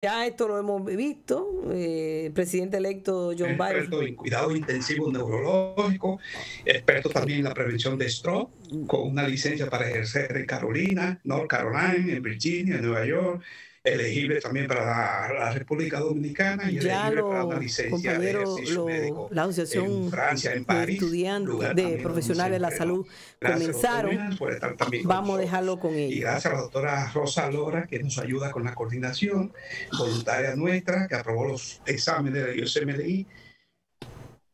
Ya esto lo hemos visto, el presidente electo John Biden. Experto en cuidado intensivo neurológico, experto también en la prevención de stroke, con una licencia para ejercer en Carolina, North Carolina, en Virginia, en Nueva York, elegible también para la República Dominicana y Ya elegible para una los licencia de compañeros, ejercicio médico la en Asociación Francia, en de París, Estudiantes, lugar de también donde se Profesionales de la entrenó. Salud, Gracias, doctor comenzaron. Williams, por estar también con Vamos a dejarlo nosotros. con Y ellos. gracias a la doctora Rosa Lora, que nos ayuda con la coordinación, voluntaria nuestra, que aprobó los exámenes de la USMLI.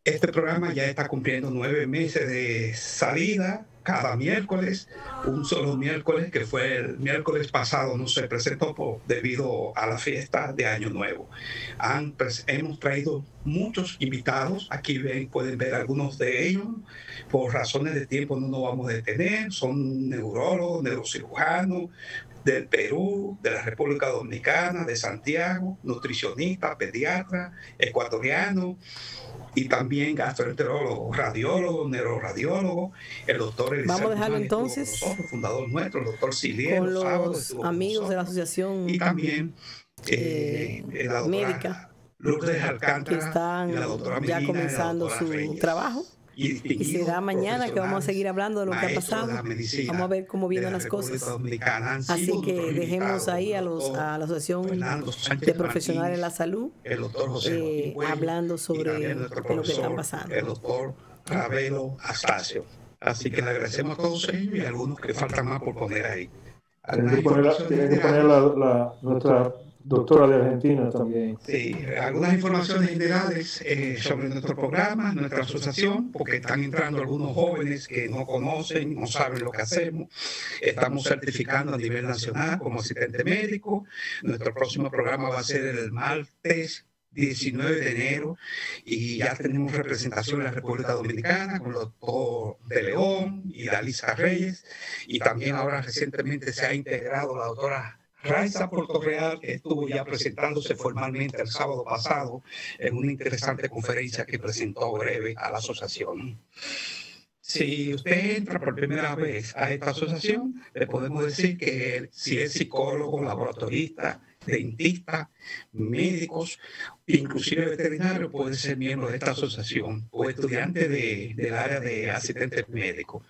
Este programa ya está cumpliendo 9 meses de salida cada miércoles. Un solo miércoles, que fue el miércoles pasado, no se presentó debido a la fiesta de Año Nuevo. Hemos traído muchos invitados. Aquí pueden ver algunos de ellos. Por razones de tiempo no nos vamos a detener. Son neurólogos, neurocirujanos del Perú, de la República Dominicana, de Santiago, nutricionistas, pediatras, ecuatorianos, y también gastroenterólogo, radiólogo, neuroradiólogo, el doctor Eliseo. Vamos a dejarlo entonces nosotros, fundador nuestro, el doctor Silier, con los amigos de la asociación y también la médica Lourdes Alcántara, que están y la doctora ya Medina, comenzando su Reyes. trabajo. Y será mañana que vamos a seguir hablando de lo que ha pasado. Vamos a ver cómo vienen las cosas. Así que dejemos ahí a la Asociación de Profesionales de la Salud hablando sobre lo que está pasando. El doctor Ravelo Astacio. Así que le agradecemos a todos ellos y a algunos que faltan más por poner ahí. Tienen que poner nuestra doctora de Argentina también. Sí, algunas informaciones generales sobre nuestro programa, nuestra asociación, porque están entrando algunos jóvenes que no conocen, no saben lo que hacemos. Estamos certificando a nivel nacional como asistente médico. Nuestro próximo programa va a ser el martes 19 de enero y ya tenemos representación en la República Dominicana con el doctor De León y Dalisa Reyes, y también ahora recientemente se ha integrado la doctora Raiza Portorreal, que estuvo ya presentándose formalmente el sábado pasado en una interesante conferencia que presentó breve a la asociación. Si usted entra por primera vez a esta asociación, le podemos decir que si es psicólogo, laboratorista, dentista, médicos, inclusive veterinario, puede ser miembro de esta asociación o estudiante del área de asistente médico.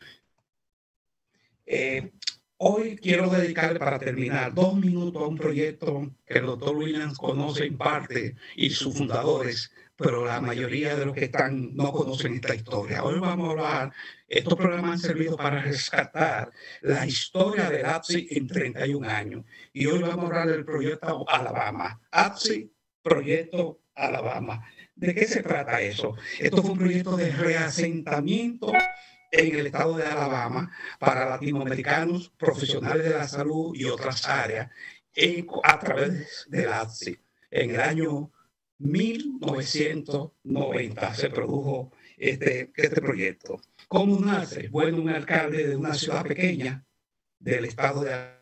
Hoy quiero dedicarle, para terminar, 2 minutos a un proyecto que el doctor Williams conoce en parte y sus fundadores, pero la mayoría de los que están no conocen esta historia. Hoy vamos a hablar, estos programas han servido para rescatar la historia del APSI en 31 años. Y hoy vamos a hablar del proyecto Alabama. APSI, Proyecto Alabama. ¿De qué se trata eso? Esto fue un proyecto de reasentamiento en el estado de Alabama para latinoamericanos, profesionales de la salud y otras áreas a través del APSI. En el año 1990 se produjo este proyecto. ¿Cómo nace? Bueno, un alcalde de una ciudad pequeña del estado de Alabama.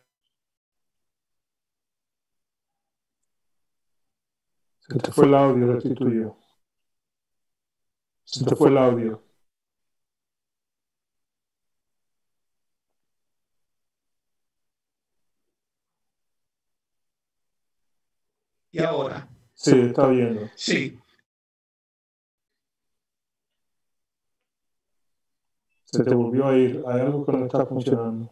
Se te fue el audio, restituyo. Se te fue el audio. ¿Y ahora? Sí, está viendo. Sí. Se te volvió a ir. Hay algo que no está funcionando.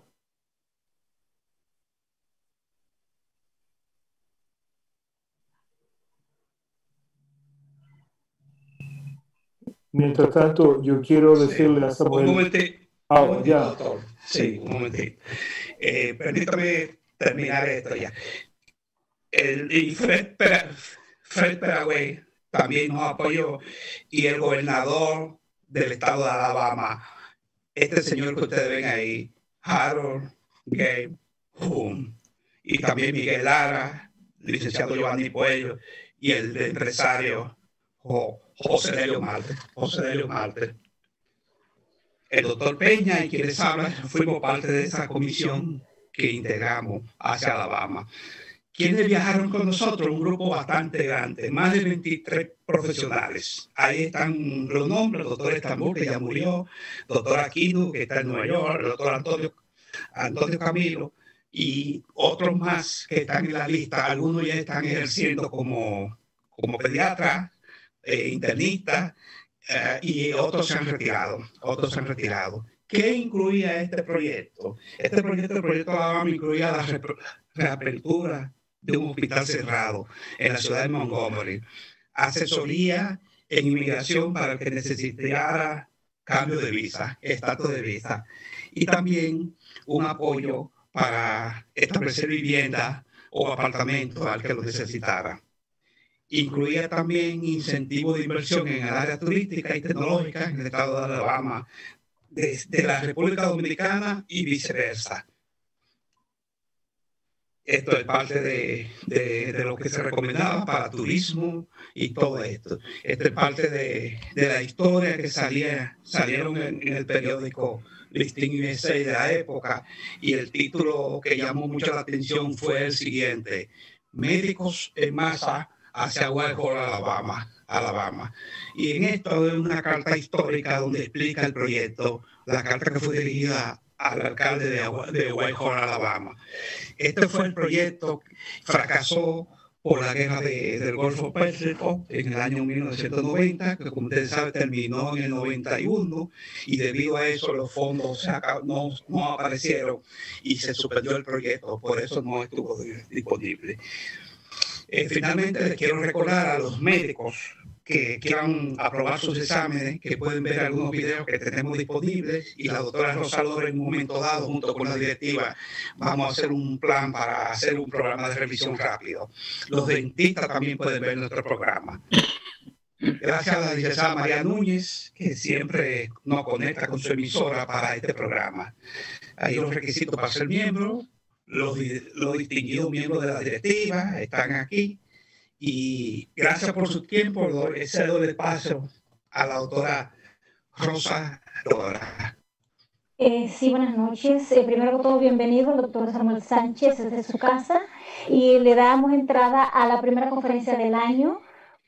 Mientras tanto, yo quiero decirle a Samuel... Un momentito, ya. doctor. Sí, un momentito. Permítame terminar esto ya. Y Fred Peragüey también nos apoyó, y el gobernador del estado de Alabama, este señor que ustedes ven ahí, Harold Gabe Hume, y también Miguel Lara, licenciado Giovanni Puello, y el empresario José Delio Marte. El doctor Peña y quienes hablan fuimos parte de esa comisión que integramos hacia Alabama. ¿Quiénes viajaron con nosotros? Un grupo bastante grande, más de 23 profesionales. Ahí están los nombres: el doctor Estambul, que ya murió, doctor Aquino, que está en Nueva York, el doctor Antonio Camilo, y otros más que están en la lista, algunos ya están ejerciendo como pediatras, internistas, y otros se han retirado. ¿Qué incluía este proyecto? El proyecto de Alabama incluía la reapertura de un hospital cerrado en la ciudad de Montgomery, asesoría en inmigración para el que necesitara cambio de visa, estatus de visa, y también un apoyo para establecer vivienda o apartamentos al que lo necesitara. Incluía también incentivos de inversión en el área turística y tecnológica en el estado de Alabama, de la República Dominicana y viceversa. Esto es parte de lo que se recomendaba para turismo y todo esto. Esto es parte de la historia que salieron en el periódico Listín USA de la época, y el título que llamó mucho la atención fue el siguiente: Médicos en masa hacia Whitehall, Alabama. Y en esto es una carta histórica donde explica el proyecto, la carta que fue dirigida al alcalde de Whitehall, Alabama. Este fue el proyecto, fracasó por la guerra del Golfo Pérsico en el año 1990, que como ustedes saben terminó en el 91, y debido a eso los fondos no aparecieron y se suspendió el proyecto, por eso no estuvo disponible. Finalmente les quiero recordar a los médicos que quieran aprobar sus exámenes, que pueden ver algunos videos que tenemos disponibles, y la doctora Rosa Lora en un momento dado, junto con la directiva, vamos a hacer un plan para hacer un programa de revisión rápido. Los dentistas también pueden ver nuestro programa. Gracias a la licenciada María Núñez, que siempre nos conecta con su emisora para este programa. Ahí los requisitos para ser miembro, los distinguidos miembros de la directiva están aquí. Y gracias por su tiempo. Cedo el espacio a la doctora Rosa Lora. Sí, buenas noches. Primero que todo, bienvenido al doctor Samuel Sánchez desde su casa, y le damos entrada a la primera conferencia del año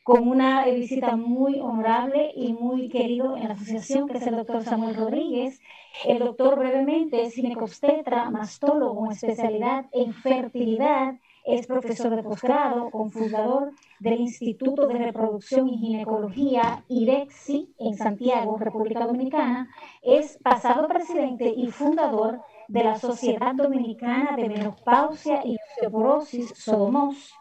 con una visita muy honorable y muy querido en la asociación, que es el doctor Samuel Rodríguez. El doctor brevemente es ginecobstetra, mastólogo con especialidad en fertilidad, es profesor de posgrado, cofundador del Instituto de Reproducción y Ginecología, IREXI, en Santiago, República Dominicana. Es pasado presidente y fundador de la Sociedad Dominicana de Menopausia y Osteoporosis, SODOMOS.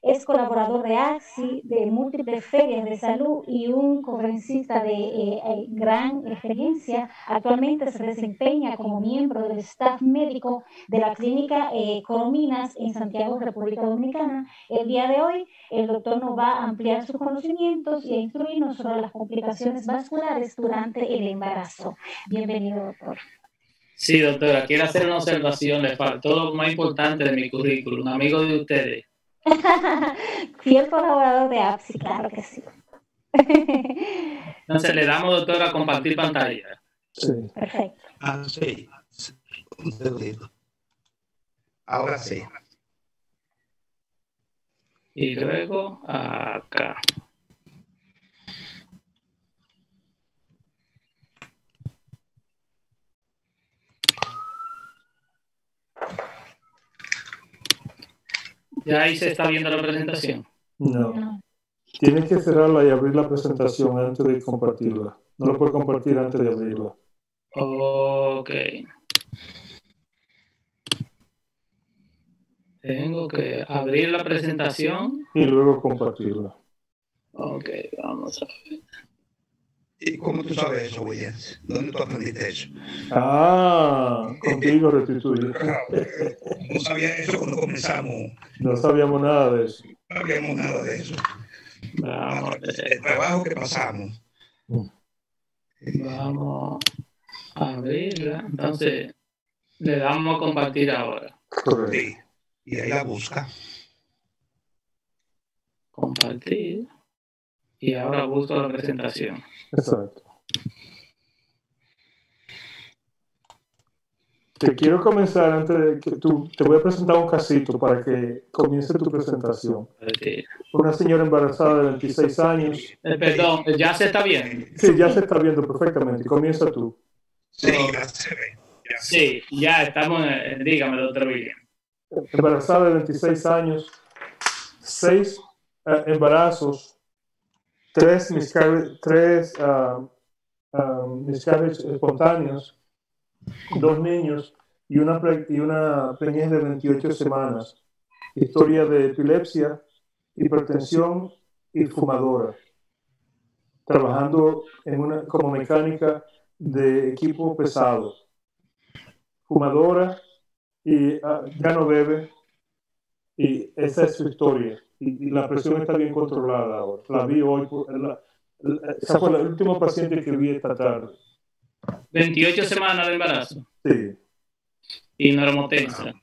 Es colaborador de AXI, de múltiples ferias de salud y un conferencista de gran experiencia. Actualmente se desempeña como miembro del staff médico de la clínica Corominas en Santiago, República Dominicana. El día de hoy, el doctor nos va a ampliar sus conocimientos y a instruirnos sobre las complicaciones vasculares durante el embarazo. Bienvenido, doctor. Sí, doctora, quiero hacer una observación. Le faltó lo más importante de mi currículum, un amigo de ustedes. Fiel colaborador de APSI, claro que sí. Entonces le damos, doctora, a compartir pantalla. Sí. Perfecto. Sí. Un segundito. Ahora sí. Y luego acá. ¿Ya ahí se está viendo la presentación? No. Tienes que cerrarla y abrir la presentación antes de compartirla. No lo puedes compartir antes de abrirla. Ok. Tengo que abrir la presentación. Y luego compartirla. Ok, vamos a ver. ¿Y cómo tú sabes eso, Williams? ¿Dónde tú aprendiste eso? Contigo restituir. No sabía eso cuando comenzamos. No sabíamos nada de eso. No sabíamos nada de eso. Vamos, el trabajo que pasamos. Vamos a abrirla. Entonces, le damos a compartir ahora. Correcto. Sí. Y ahí la busca. Compartir. Y ahora busco la presentación. Exacto. Te quiero comenzar antes de que te voy a presentar un casito para que comience tu presentación. Sí. Una señora embarazada de 26 años. Perdón, ¿ya se está viendo? Sí, ya se está viendo perfectamente. Comienza tú. Sí, ya se ve. Sí, ya estamos. Dígame, doctor William. embarazada de 26 años, 6 embarazos, 3 miscarriages espontáneos, 2 niños y una preñez de 28 semanas. Historia de epilepsia, hipertensión y fumadora. Trabajando como mecánica de equipo pesado. Fumadora y ya no bebe. Y esa es su historia. Y la presión está bien controlada ahora. La vi hoy. Esa fue el último paciente que vi esta tarde. 28 semanas de embarazo. Sí. Y normotensa.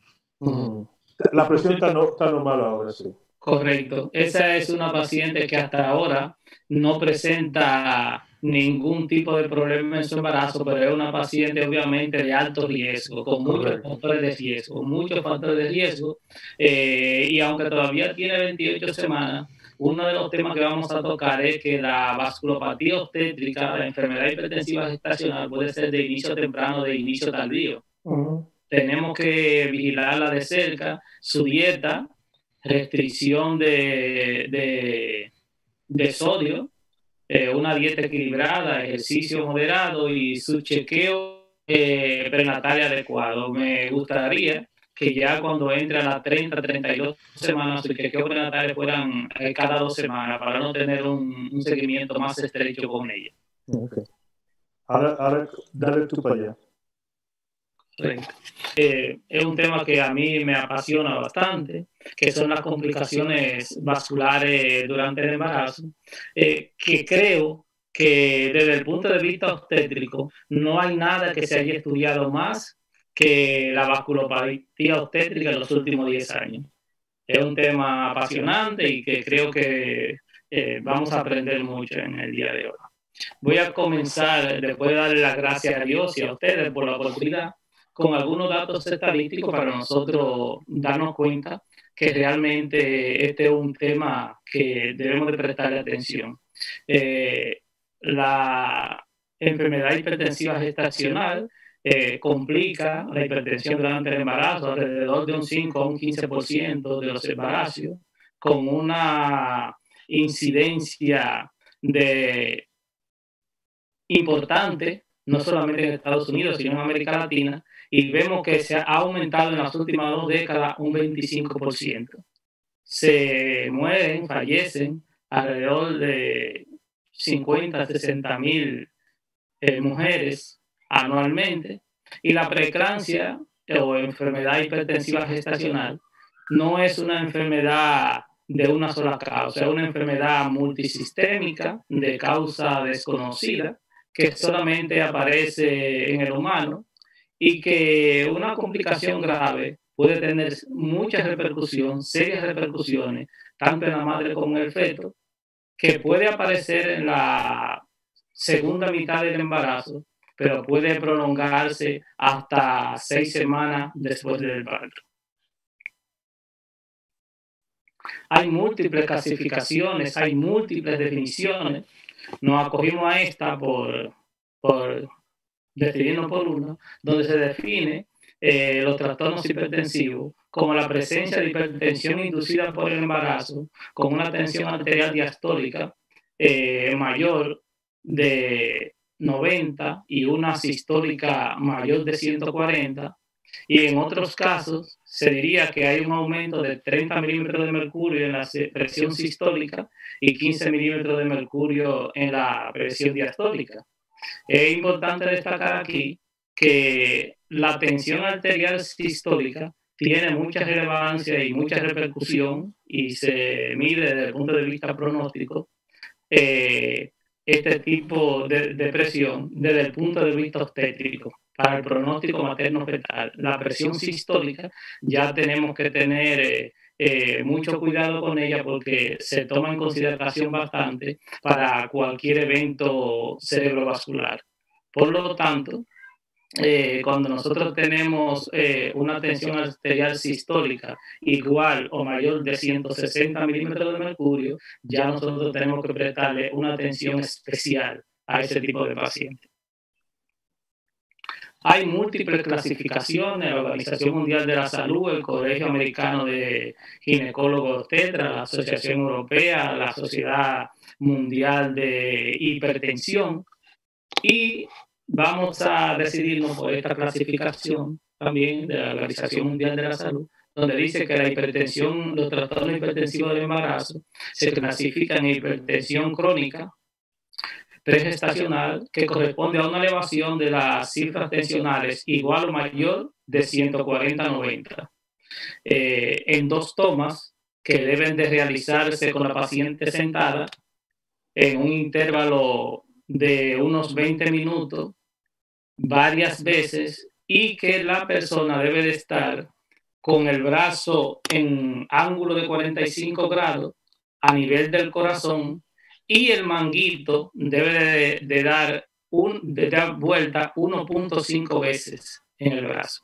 La presión está normal ahora, sí. Correcto. Esa es una paciente que hasta ahora no presenta ningún tipo de problema en su embarazo, pero es una paciente obviamente de alto riesgo, con muchos factores de riesgo, y aunque todavía tiene 28 semanas, uno de los temas que vamos a tocar es que la vasculopatía obstétrica, la enfermedad hipertensiva gestacional, puede ser de inicio temprano, de inicio tardío. Tenemos que vigilarla de cerca, su dieta, restricción de sodio, una dieta equilibrada, ejercicio moderado y su chequeo prenatal adecuado. Me gustaría que ya cuando entre a las 30-32 semanas, su chequeo prenatal fueran cada 2 semanas para no tener un seguimiento más estrecho con ella. Okay. Ahora dale tú para allá. Es un tema que a mí me apasiona bastante, que son las complicaciones vasculares durante el embarazo, que creo que desde el punto de vista obstétrico no hay nada que se haya estudiado más que la vasculopatía obstétrica en los últimos 10 años. Es un tema apasionante y que creo que vamos a aprender mucho en el día de hoy. Voy a comenzar, después de darle las gracias a Dios y a ustedes por la oportunidad, con algunos datos estadísticos para nosotros darnos cuenta que realmente este es un tema que debemos de prestarle atención. La enfermedad hipertensiva gestacional complica la hipertensión durante el embarazo, alrededor de un 5 a un 15% de los embarazos, con una incidencia importante, no solamente en Estados Unidos, sino en América Latina, y vemos que se ha aumentado en las últimas 2 décadas un 25%. Se fallecen alrededor de 50 a 60 mil mujeres anualmente, y la preeclampsia o enfermedad hipertensiva gestacional no es una enfermedad de una sola causa, es una enfermedad multisistémica de causa desconocida que solamente aparece en el humano y que una complicación grave puede tener muchas repercusiones, serias repercusiones, tanto en la madre como en el feto, que puede aparecer en la segunda mitad del embarazo, pero puede prolongarse hasta 6 semanas después del parto. Hay múltiples clasificaciones, hay múltiples definiciones. Nos acogimos a esta por decidirnos por una, donde se define los trastornos hipertensivos como la presencia de hipertensión inducida por el embarazo con una tensión arterial diastólica mayor de 90 y una sistólica mayor de 140, y en otros casos se diría que hay un aumento de 30 milímetros de mercurio en la presión sistólica y 15 milímetros de mercurio en la presión diastólica. Es importante destacar aquí que la tensión arterial sistólica tiene mucha relevancia y mucha repercusión y se mide desde el punto de vista pronóstico este tipo de presión desde el punto de vista obstétrico para el pronóstico materno-fetal. La presión sistólica ya tenemos que tener mucho cuidado con ella porque se toma en consideración bastante para cualquier evento cerebrovascular. Por lo tanto, cuando nosotros tenemos una tensión arterial sistólica igual o mayor de 160 milímetros de mercurio, ya nosotros tenemos que prestarle una atención especial a ese tipo de paciente. Hay múltiples clasificaciones, la Organización Mundial de la Salud, el Colegio Americano de Ginecólogos Obstetras, la Asociación Europea, la Sociedad Mundial de Hipertensión, y vamos a decidirnos por esta clasificación también de la Organización Mundial de la Salud, donde dice que la hipertensión, los trastornos hipertensivos del embarazo se clasifican en hipertensión crónica pregestacional, que corresponde a una elevación de las cifras tensionales igual o mayor de 140/90, en 2 tomas que deben de realizarse con la paciente sentada en un intervalo de unos 20 minutos varias veces, y que la persona debe de estar con el brazo en ángulo de 45 grados a nivel del corazón, y el manguito debe de dar vuelta 1.5 veces en el brazo.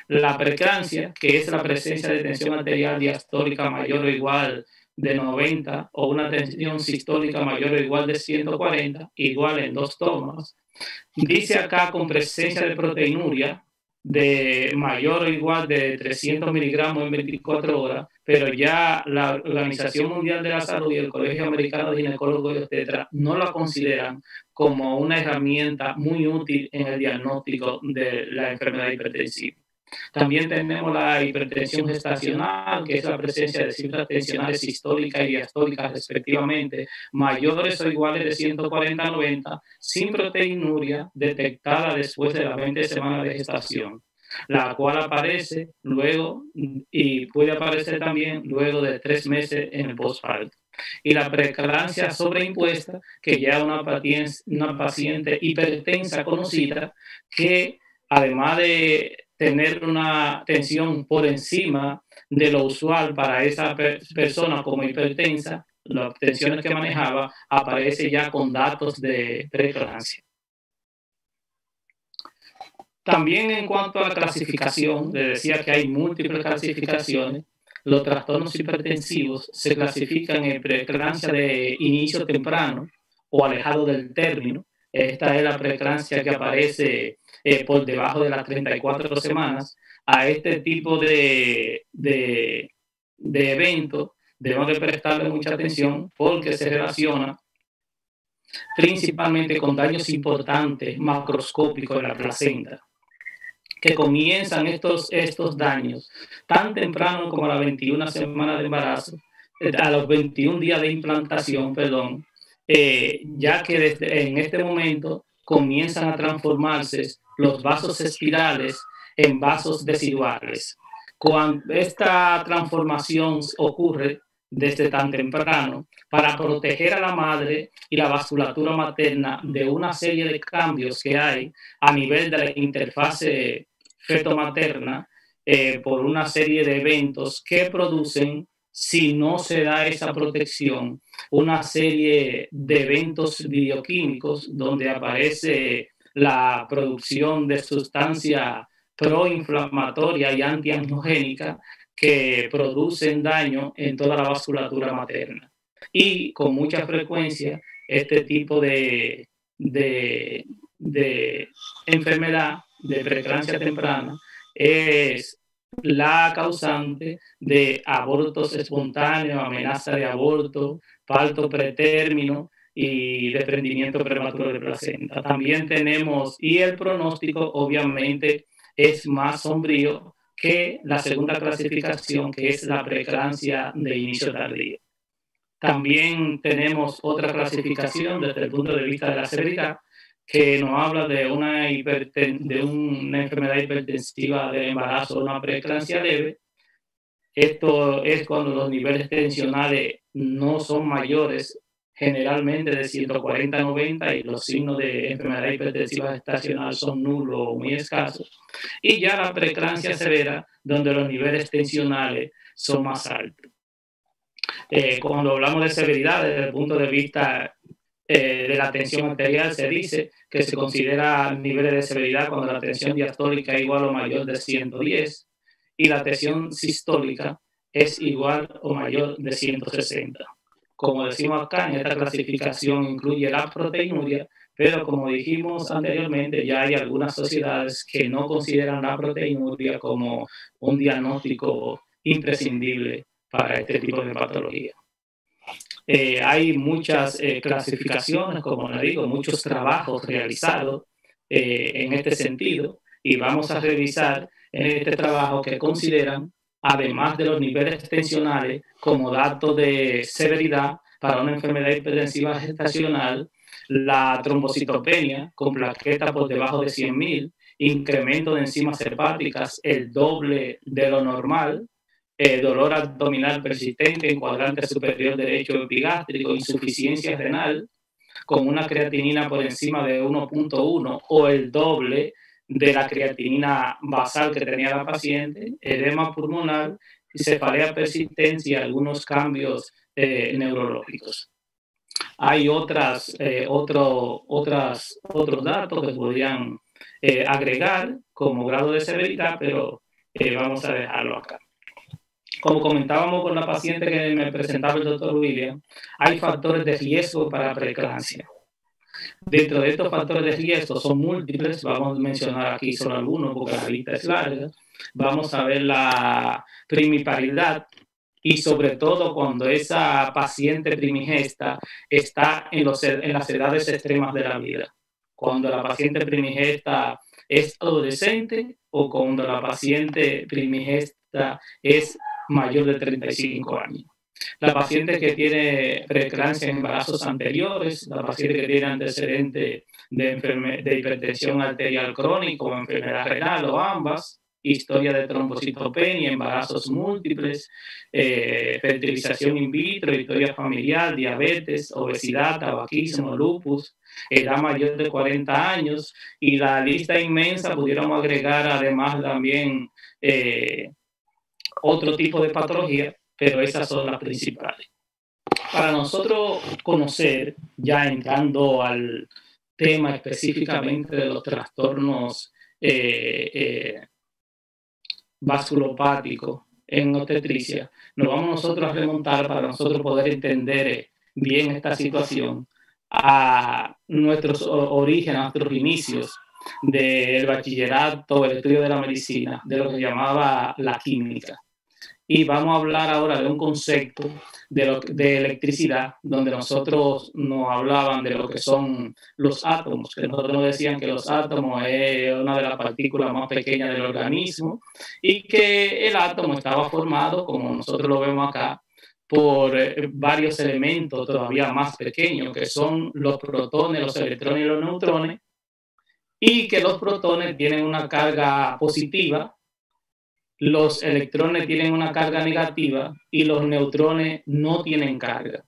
La preeclampsia, que es la presencia de tensión arterial diastólica mayor o igual de 90 o una tensión sistólica mayor o igual de 140, igual en 2 tomas. Dice acá con presencia de proteinuria de mayor o igual de 300 miligramos en 24 horas, pero ya la Organización Mundial de la Salud y el Colegio Americano de Ginecólogos y Obstetras no la consideran como una herramienta muy útil en el diagnóstico de la enfermedad hipertensiva. También tenemos la hipertensión gestacional, que es la presencia de cifras tensionales sistólicas y diastólicas respectivamente, mayores o iguales de 140/90, sin proteinuria, detectada después de las 20 semanas de gestación, la cual aparece luego y puede aparecer también luego de 3 meses en el posparto. Y la preeclampsia sobreimpuesta, que ya una paciente hipertensa conocida, que además de tener una tensión por encima de lo usual para esa persona como hipertensa, las tensiones que manejaba, aparece ya con datos de preeclampsia. También en cuanto a la clasificación, les decía que hay múltiples clasificaciones. Los trastornos hipertensivos se clasifican en preeclampsia de inicio temprano o alejado del término. Esta es la preeclampsia que aparece por debajo de las 34 semanas. A este tipo de eventos debemos de prestarle mucha atención porque se relaciona principalmente con daños importantes macroscópicos de la placenta, que comienzan estos daños tan temprano como a las 21 semanas de embarazo, a los 21 días de implantación, perdón, ya que en este momento comienzan a transformarse los vasos espirales en vasos deciduales. Cuando esta transformación ocurre desde tan temprano, para proteger a la madre y la vasculatura materna de una serie de cambios que hay a nivel de la interfase feto-materna, por una serie de eventos que producen, si no se da esa protección, una serie de eventos bioquímicos donde aparece la producción de sustancias proinflamatoria y antiangiogénica que producen daño en toda la vasculatura materna. Y con mucha frecuencia este tipo de enfermedad de preeclampsia temprana es la causante de abortos espontáneos, amenaza de aborto, parto pretérmino y desprendimiento prematuro de placenta. También tenemos, y el pronóstico obviamente es más sombrío que la segunda clasificación, que es la preeclampsia de inicio tardío. También tenemos otra clasificación desde el punto de vista de la severidad, que nos habla de una enfermedad hipertensiva de embarazo, una preeclampsia leve. Esto es cuando los niveles tensionales no son mayores, generalmente de 140/90, y los signos de enfermedad hipertensiva gestacional son nulos o muy escasos. Y ya la preeclampsia severa, donde los niveles tensionales son más altos. Cuando hablamos de severidad, desde el punto de vista de la tensión arterial, se dice que se considera niveles de severidad cuando la tensión diastólica es igual o mayor de 110 y la tensión sistólica es igual o mayor de 160. Como decimos acá, en esta clasificación incluye la proteinuria, Pero como dijimos anteriormente, ya hay algunas sociedades que no consideran la proteinuria como un diagnóstico imprescindible para este tipo de patología. Hay muchas clasificaciones, como le digo, muchos trabajos realizados en este sentido, y vamos a revisar en este trabajo que consideran, además de los niveles tensionales, como datos de severidad para una enfermedad hipertensiva gestacional, la trombocitopenia con plaquetas por debajo de 100.000, incremento de enzimas hepáticas el doble de lo normal, dolor abdominal persistente en cuadrante superior derecho epigástrico, insuficiencia renal con una creatinina por encima de 1.1 o el doble de la creatinina basal que tenía la paciente, edema pulmonar, cefalea persistente y algunos cambios neurológicos. Hay otros datos que podrían agregar como grado de severidad, pero vamos a dejarlo acá. Como comentábamos con la paciente que me presentaba el doctor William, hay factores de riesgo para preeclampsia. Dentro de estos factores de riesgo son múltiples, vamos a mencionar aquí solo algunos porque la lista es larga. Vamos a ver la primiparidad y sobre todo cuando esa paciente primigesta está en las edades extremas de la vida. Cuando la paciente primigesta es adolescente o cuando la paciente primigesta es mayor de 35 años. La paciente que tiene preeclampsia en embarazos anteriores, la paciente que tiene antecedente de hipertensión arterial crónica o enfermedad renal o ambas, historia de trombocitopenia, embarazos múltiples, fertilización in vitro, historia familiar, diabetes, obesidad, tabaquismo, lupus, edad mayor de 40 años y la lista inmensa pudiéramos agregar además también otro tipo de patología, pero esas son las principales. Para nosotros conocer, ya entrando al tema específicamente de los trastornos vasculopáticos en obstetricia, nos vamos nosotros a remontar para nosotros poder entender bien esta situación a nuestros orígenes, a nuestros inicios del bachillerato, el estudio de la medicina, de lo que se llamaba la química. Y vamos a hablar ahora de un concepto de electricidad, donde nosotros nos hablaban de lo que son los átomos, que nosotros nos decían que los átomos es una de las partículas más pequeñas del organismo y que el átomo estaba formado, como nosotros lo vemos acá, por varios elementos todavía más pequeños, que son los protones, los electrones y los neutrones, y que los protones tienen una carga positiva, los electrones tienen una carga negativa y los neutrones no tienen carga.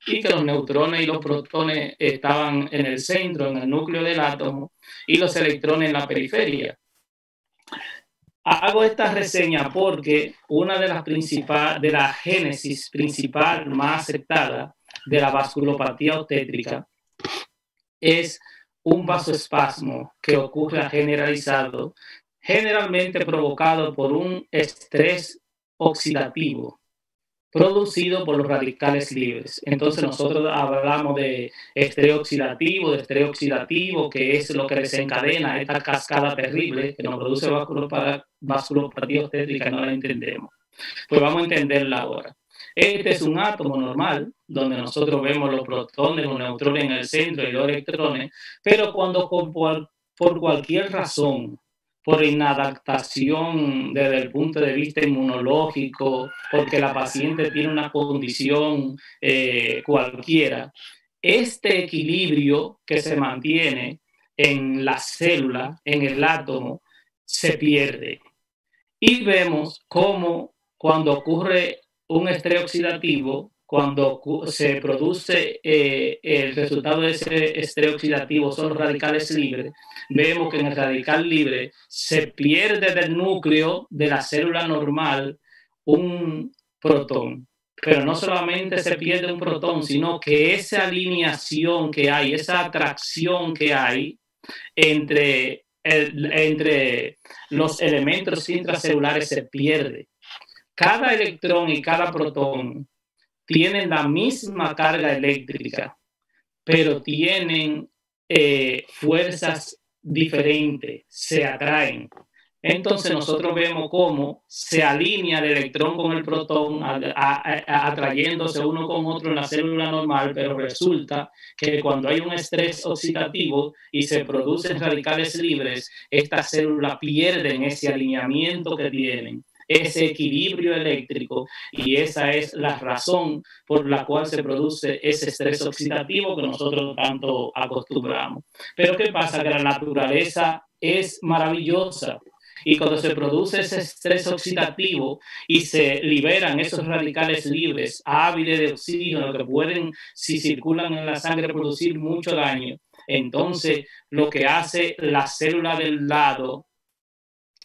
Y que los neutrones y los protones estaban en el centro, en el núcleo del átomo, y los electrones en la periferia. Hago esta reseña porque una de la génesis principal más aceptada de la vasculopatía obstétrica es un vasoespasmo que ocurre generalizado, generalmente provocado por un estrés oxidativo producido por los radicales libres. Entonces nosotros hablamos de estrés oxidativo, que es lo que desencadena esta cascada terrible que nos produce vasculopatía obstétrica, no la entendemos. Pues vamos a entenderla ahora. Este es un átomo normal, donde nosotros vemos los protones, los neutrones en el centro y los electrones, pero cuando por cualquier razón, por inadaptación desde el punto de vista inmunológico, porque la paciente tiene una condición cualquiera, este equilibrio que se mantiene en la célula, en el átomo, se pierde. Y vemos cómo cuando ocurre un estrés oxidativo, cuando se produce el resultado de ese estrés oxidativo son los radicales libres, vemos que en el radical libre se pierde del núcleo de la célula normal un protón. Pero no solamente se pierde un protón, sino que esa alineación que hay, esa atracción que hay entre los elementos intracelulares se pierde. Cada electrón y cada protón tienen la misma carga eléctrica, pero tienen fuerzas diferentes se atraen. Entonces nosotros vemos cómo se alinea el electrón con el protón, atrayéndose uno con otro en la célula normal, pero resulta que cuando hay un estrés oxidativo y se producen radicales libres, estas células pierden ese alineamiento que tienen, ese equilibrio eléctrico, y esa es la razón por la cual se produce ese estrés oxidativo que nosotros tanto acostumbramos. Pero ¿qué pasa? Que la naturaleza es maravillosa. Y cuando se produce ese estrés oxidativo y se liberan esos radicales libres, hábiles de oxígeno, que pueden, si circulan en la sangre, producir mucho daño, entonces lo que hace la célula del lado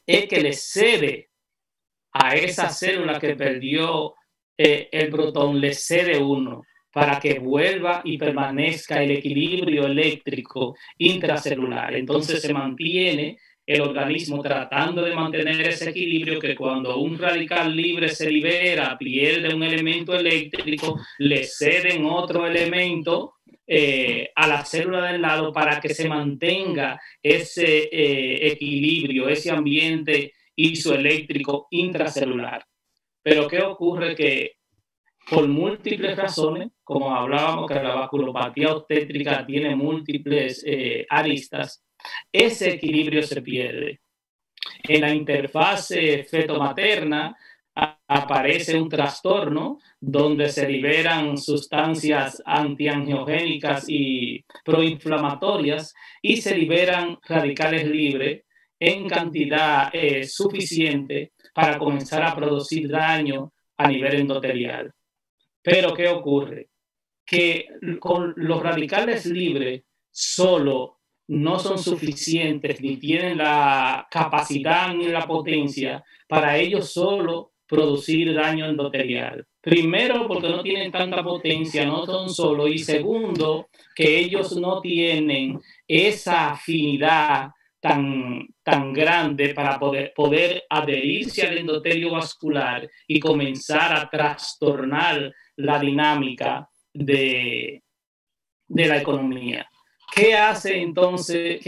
es que le cede a esa célula que perdió el protón, le cede uno para que vuelva y permanezca el equilibrio eléctrico intracelular. Entonces se mantiene el organismo tratando de mantener ese equilibrio, que cuando un radical libre se libera, pierde un elemento eléctrico, le ceden otro elemento a la célula del lado para que se mantenga ese equilibrio, ese ambiente isoeléctrico intracelular. Pero ¿qué ocurre? Que por múltiples razones, como hablábamos que la vasculopatía obstétrica tiene múltiples aristas, ese equilibrio se pierde. En la interfase feto-materna aparece un trastorno donde se liberan sustancias antiangiogénicas y proinflamatorias y se liberan radicales libres en cantidad suficiente para comenzar a producir daño a nivel endotelial. Pero ¿qué ocurre? Que con los radicales libres solo no son suficientes, ni tienen la capacidad ni la potencia para ellos solo producir daño endotelial. Primero, porque no tienen tanta potencia, no son solo, y segundo, que ellos no tienen esa afinidad tan grande para poder adherirse al endotelio vascular y comenzar a trastornar la dinámica de la economía. ¿Qué hacen entonces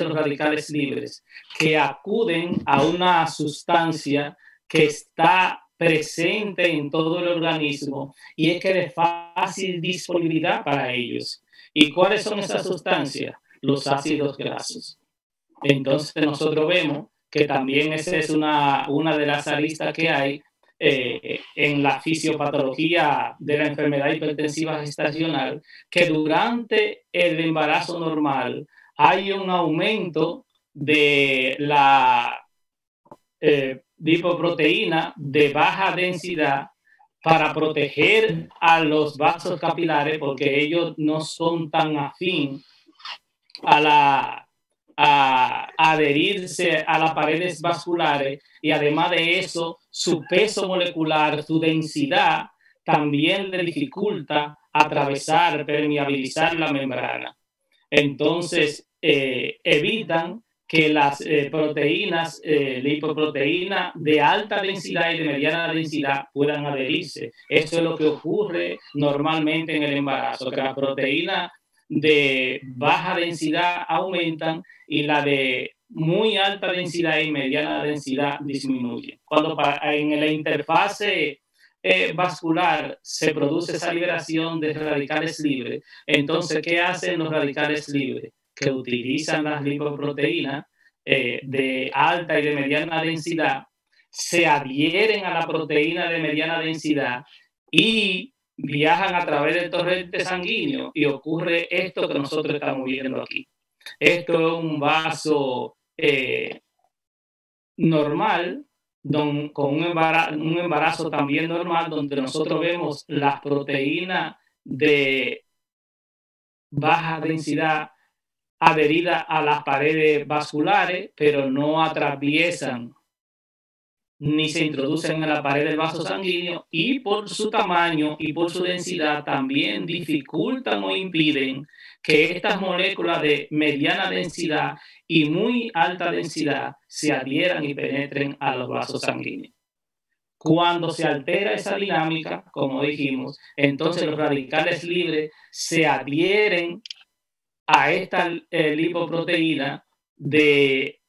los radicales libres? Que acuden a una sustancia que está presente en todo el organismo y es que de fácil disponibilidad para ellos. ¿Y cuáles son esas sustancias? Los ácidos grasos. Entonces nosotros vemos que también esa es una de las aristas que hay en la fisiopatología de la enfermedad hipertensiva gestacional, que durante el embarazo normal hay un aumento de la lipoproteína de baja densidad para proteger a los vasos capilares, porque ellos no son tan afín a adherirse a las paredes vasculares, y además de eso, su peso molecular, su densidad, también le dificulta atravesar, permeabilizar la membrana. Entonces, evitan que las proteínas, lipoproteínas de alta densidad y de mediana densidad puedan adherirse. Eso es lo que ocurre normalmente en el embarazo, que las proteínas de baja densidad aumentan y la de muy alta densidad y mediana densidad disminuye. Cuando en la interfase vascular se produce esa liberación de radicales libres, entonces, ¿qué hacen los radicales libres? Que utilizan las lipoproteínas de alta y de mediana densidad, se adhieren a la proteína de mediana densidad y viajan a través del torrente sanguíneo, y ocurre esto que nosotros estamos viendo aquí. Esto es un vaso normal, con un embarazo también normal, donde nosotros vemos las proteínas de baja densidad adheridas a las paredes vasculares, pero no atraviesan ni se introducen en la pared del vaso sanguíneo, y por su tamaño y por su densidad también dificultan o impiden que estas moléculas de mediana densidad y muy alta densidad se adhieran y penetren a los vasos sanguíneos. Cuando se altera esa dinámica, como dijimos, entonces los radicales libres se adhieren a esta lipoproteína de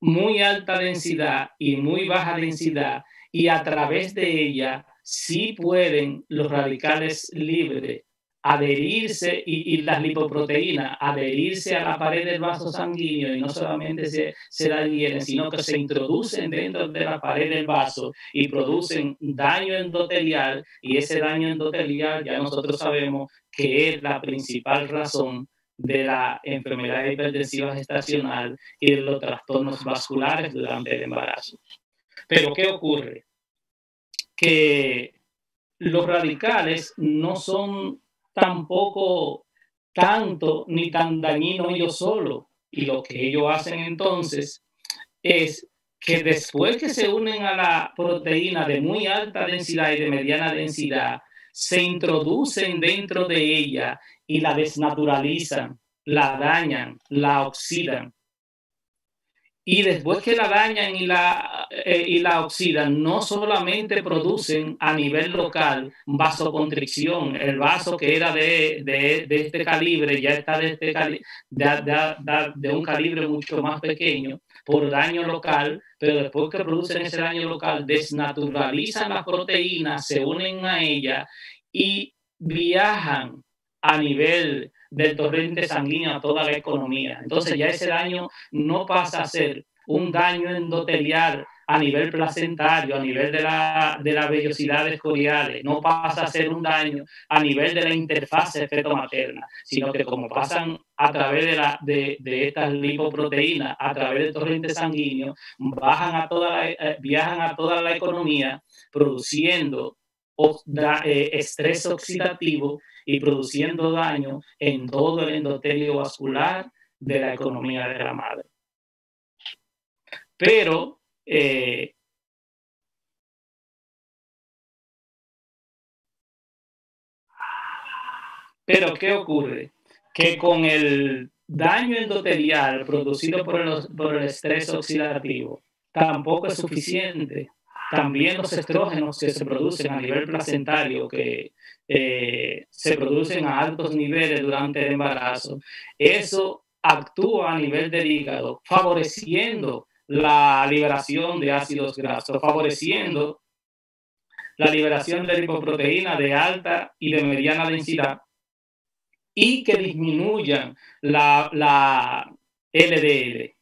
muy alta densidad y muy baja densidad, y a través de ella sí pueden los radicales libres adherirse y las lipoproteínas adherirse a la pared del vaso sanguíneo, y no solamente se adhieren, sino que se introducen dentro de la pared del vaso y producen daño endotelial, y ese daño endotelial ya nosotros sabemos que es la principal razón de la enfermedad hipertensiva gestacional y de los trastornos vasculares durante el embarazo. Pero ¿qué ocurre? Que los radicales no son tampoco tanto ni tan dañinos ellos solos, y lo que ellos hacen entonces es que después que se unen a la proteína de muy alta densidad y de mediana densidad, se introducen dentro de ella y la desnaturalizan, la dañan, la oxidan. Y después que la dañan y la oxidan, no solamente producen a nivel local vasoconstricción, el vaso que era de este calibre ya está de un calibre mucho más pequeño por daño local, pero después que producen ese daño local, desnaturalizan las proteínas, se unen a ella y viajan a nivel del torrente sanguíneo a toda la economía. Entonces ya ese daño no pasa a ser un daño endotelial a nivel placentario, a nivel de la vellosidades coriales, no pasa a ser un daño a nivel de la interfase feto-materna, sino que como pasan a través de estas lipoproteínas, a través del torrente sanguíneo, viajan a toda la economía, produciendo estrés oxidativo y produciendo daño en todo el endotelio vascular de la economía de la madre. Pero ¿qué ocurre? Que con el daño endotelial producido por el estrés oxidativo tampoco es suficiente. También los estrógenos que se producen a nivel placentario, que se producen a altos niveles durante el embarazo, eso actúa a nivel del hígado, favoreciendo la liberación de ácidos grasos, favoreciendo la liberación de lipoproteínas de alta y de mediana densidad, y que disminuyan la LDL.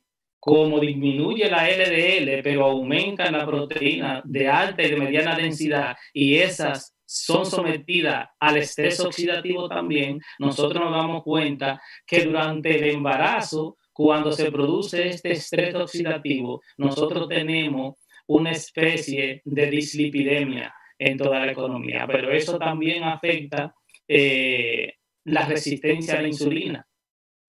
Como disminuye la LDL, pero aumentan la proteína de alta y de mediana densidad, y esas son sometidas al estrés oxidativo también, nosotros nos damos cuenta que durante el embarazo, cuando se produce este estrés oxidativo, nosotros tenemos una especie de dislipidemia en toda la economía, pero eso también afecta la resistencia a la insulina.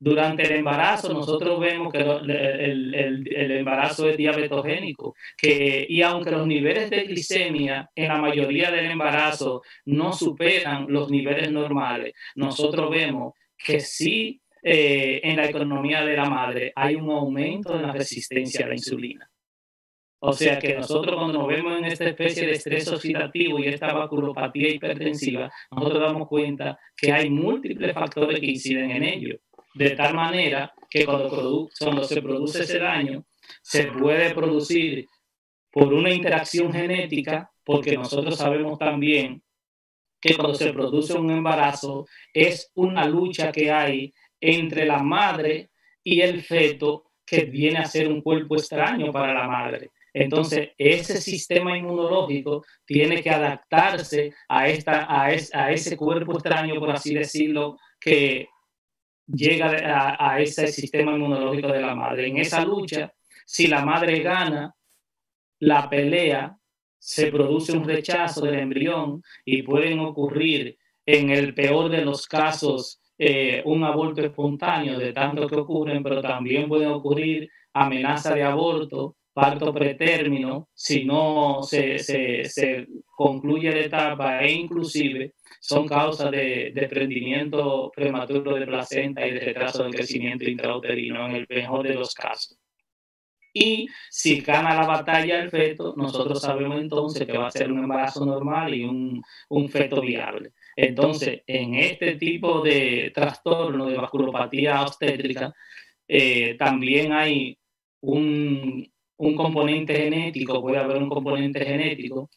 Durante el embarazo nosotros vemos que el embarazo es diabetogénico, y aunque los niveles de glicemia en la mayoría del embarazo no superan los niveles normales, nosotros vemos que sí en la economía de la madre hay un aumento en la resistencia a la insulina. O sea que nosotros cuando nos vemos en esta especie de estrés oxidativo y esta vasculopatía hipertensiva, nosotros damos cuenta que hay múltiples factores que inciden en ello. De tal manera que cuando se produce ese daño, se puede producir por una interacción genética, porque nosotros sabemos también que cuando se produce un embarazo es una lucha que hay entre la madre y el feto, que viene a ser un cuerpo extraño para la madre. Entonces, ese sistema inmunológico tiene que adaptarse a ese cuerpo extraño, por así decirlo, que llega a ese sistema inmunológico de la madre. En esa lucha, si la madre gana la pelea, se produce un rechazo del embrión y pueden ocurrir, en el peor de los casos, un aborto espontáneo, de tanto que ocurren, pero también pueden ocurrir amenaza de aborto, parto pretérmino, si no se concluye la etapa, e inclusive son causas de desprendimiento prematuro de placenta y de retraso del crecimiento intrauterino en el mejor de los casos. Y si gana la batalla el feto, nosotros sabemos entonces que va a ser un embarazo normal y un feto viable. Entonces, en este tipo de trastorno de vasculopatía obstétrica, también hay un componente genético, puede haber un componente genético,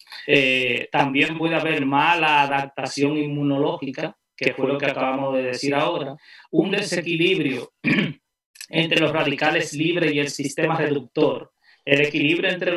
también puede haber mala adaptación inmunológica, que fue lo que acabamos de decir ahora, un desequilibrio entre los radicales libres y el sistema reductor. El equilibrio entre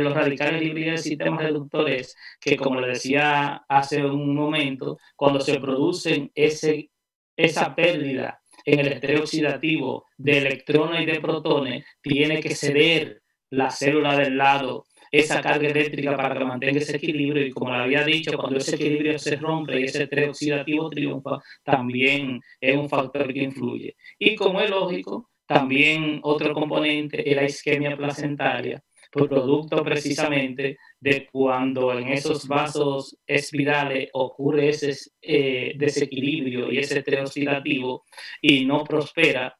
los radicales libres y el sistema reductor es que, como le decía hace un momento, cuando se producen esa pérdida en el estrés oxidativo de electrones y de protones, tiene que ceder la célula del lado esa carga eléctrica para que mantenga ese equilibrio, y como le había dicho, cuando ese equilibrio se rompe y ese estrés oxidativo triunfa, también es un factor que influye. Y como es lógico, también otro componente es la isquemia placentaria, producto precisamente de cuando en esos vasos espirales ocurre ese desequilibrio y ese estrés oxidativo y no prospera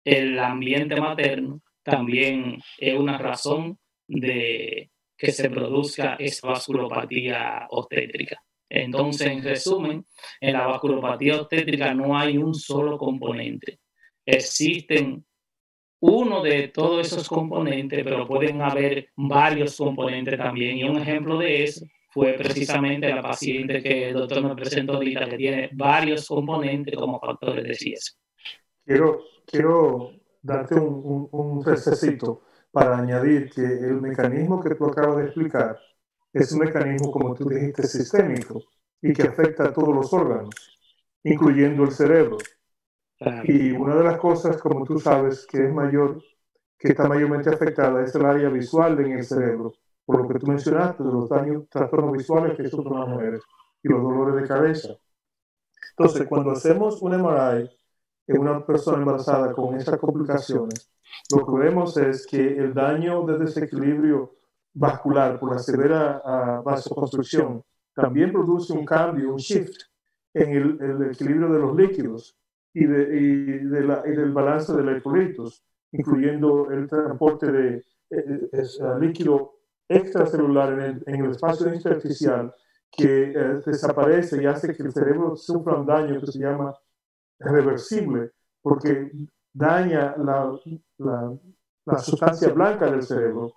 el ambiente materno, también es una razón de que se produzca esa vasculopatía obstétrica. Entonces, en resumen, en la vasculopatía obstétrica no hay un solo componente. Existen uno de todos esos componentes, pero pueden haber varios componentes también. Y un ejemplo de eso fue precisamente la paciente que el doctor me presentó ahorita, que tiene varios componentes como factores de riesgo. Quiero darte un recesito para añadir que el mecanismo que tú acabas de explicar es un mecanismo, como tú dijiste, sistémico y que afecta a todos los órganos, incluyendo el cerebro. Y una de las cosas, como tú sabes, que está mayormente afectada es el área visual en el cerebro, por lo que tú mencionaste, de los trastornos visuales que sufren las mujeres y los dolores de cabeza. Entonces, cuando hacemos un MRI en una persona embarazada con estas complicaciones, lo que vemos es que el daño de desequilibrio vascular por la severa vasoconstricción también produce un cambio, un shift en el equilibrio de los líquidos y del balance de electrolitos, incluyendo el transporte de líquido extracelular en el espacio intersticial que desaparece y hace que el cerebro sufra un daño que se llama reversible, porque daña la sustancia blanca del cerebro,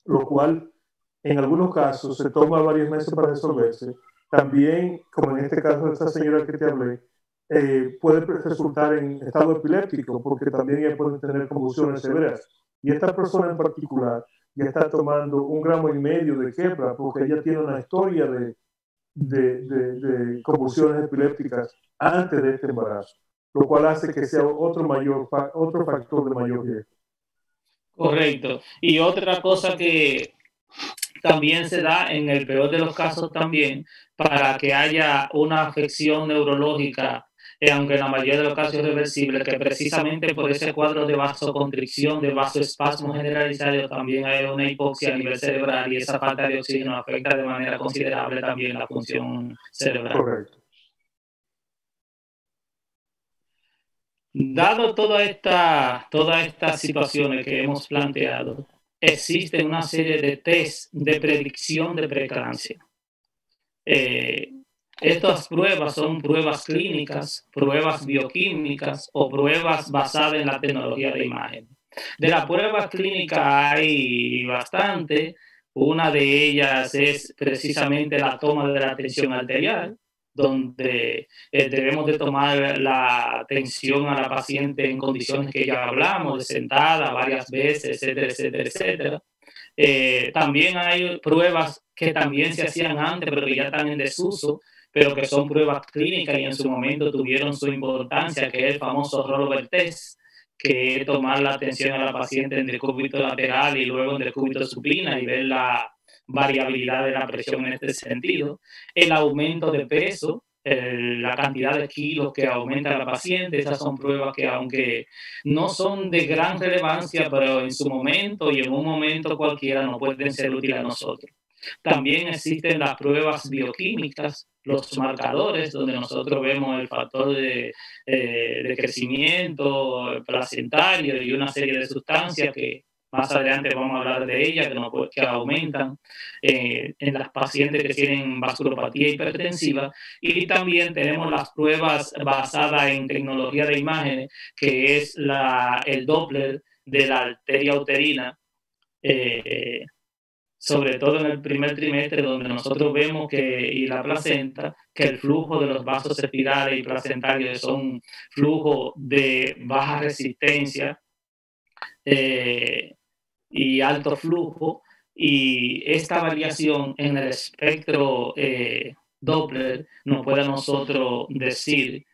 lo cual en algunos casos se toma varios meses para resolverse. También, como en este caso de esta señora que te hablé, puede resultar en estado epiléptico, porque también ella puede tener convulsiones severas. Y esta persona en particular ya está tomando 1,5 gramos de Keppra, porque ella tiene una historia de convulsiones epilépticas antes de este embarazo, lo cual hace que sea otro factor de mayor riesgo. Correcto. Y otra cosa que también se da en el peor de los casos también, para que haya una afección neurológica, aunque en la mayoría de los casos es reversible, que precisamente por ese cuadro de vasoconstricción, de vasoespasmo generalizado, también hay una hipoxia a nivel cerebral, y esa falta de oxígeno afecta de manera considerable también la función cerebral. Correcto. Dado todas estas situaciones que hemos planteado, existe una serie de test de predicción de preeclampsia. Estas pruebas son pruebas clínicas, pruebas bioquímicas o pruebas basadas en la tecnología de imagen. De las pruebas clínicas hay bastante. Una de ellas es precisamente la toma de la tensión arterial, donde debemos de tomar la tensión a la paciente en condiciones que ya hablamos, de sentada varias veces, etcétera, etcétera, etcétera. También hay pruebas que también se hacían antes, pero que ya están en desuso, pero que son pruebas clínicas y en su momento tuvieron su importancia, que es el famoso rollover test, que es tomar la tensión a la paciente en decúbito lateral y luego en decúbito supina y ver la variabilidad de la presión en este sentido. El aumento de peso, la cantidad de kilos que aumenta la paciente, esas son pruebas que, aunque no son de gran relevancia, pero en su momento y en un momento cualquiera nos pueden ser útiles a nosotros. También existen las pruebas bioquímicas, los marcadores, donde nosotros vemos el factor de crecimiento placentario y una serie de sustancias que Más adelante vamos a hablar de ella, que aumentan en las pacientes que tienen vasculopatía hipertensiva. Y también tenemos las pruebas basadas en tecnología de imágenes, que es el Doppler de la arteria uterina, sobre todo en el primer trimestre, donde nosotros vemos y la placenta, que el flujo de los vasos espirales y placentarios son flujos de baja resistencia y alto flujo, y esta variación en el espectro Doppler nos puede a nosotros decir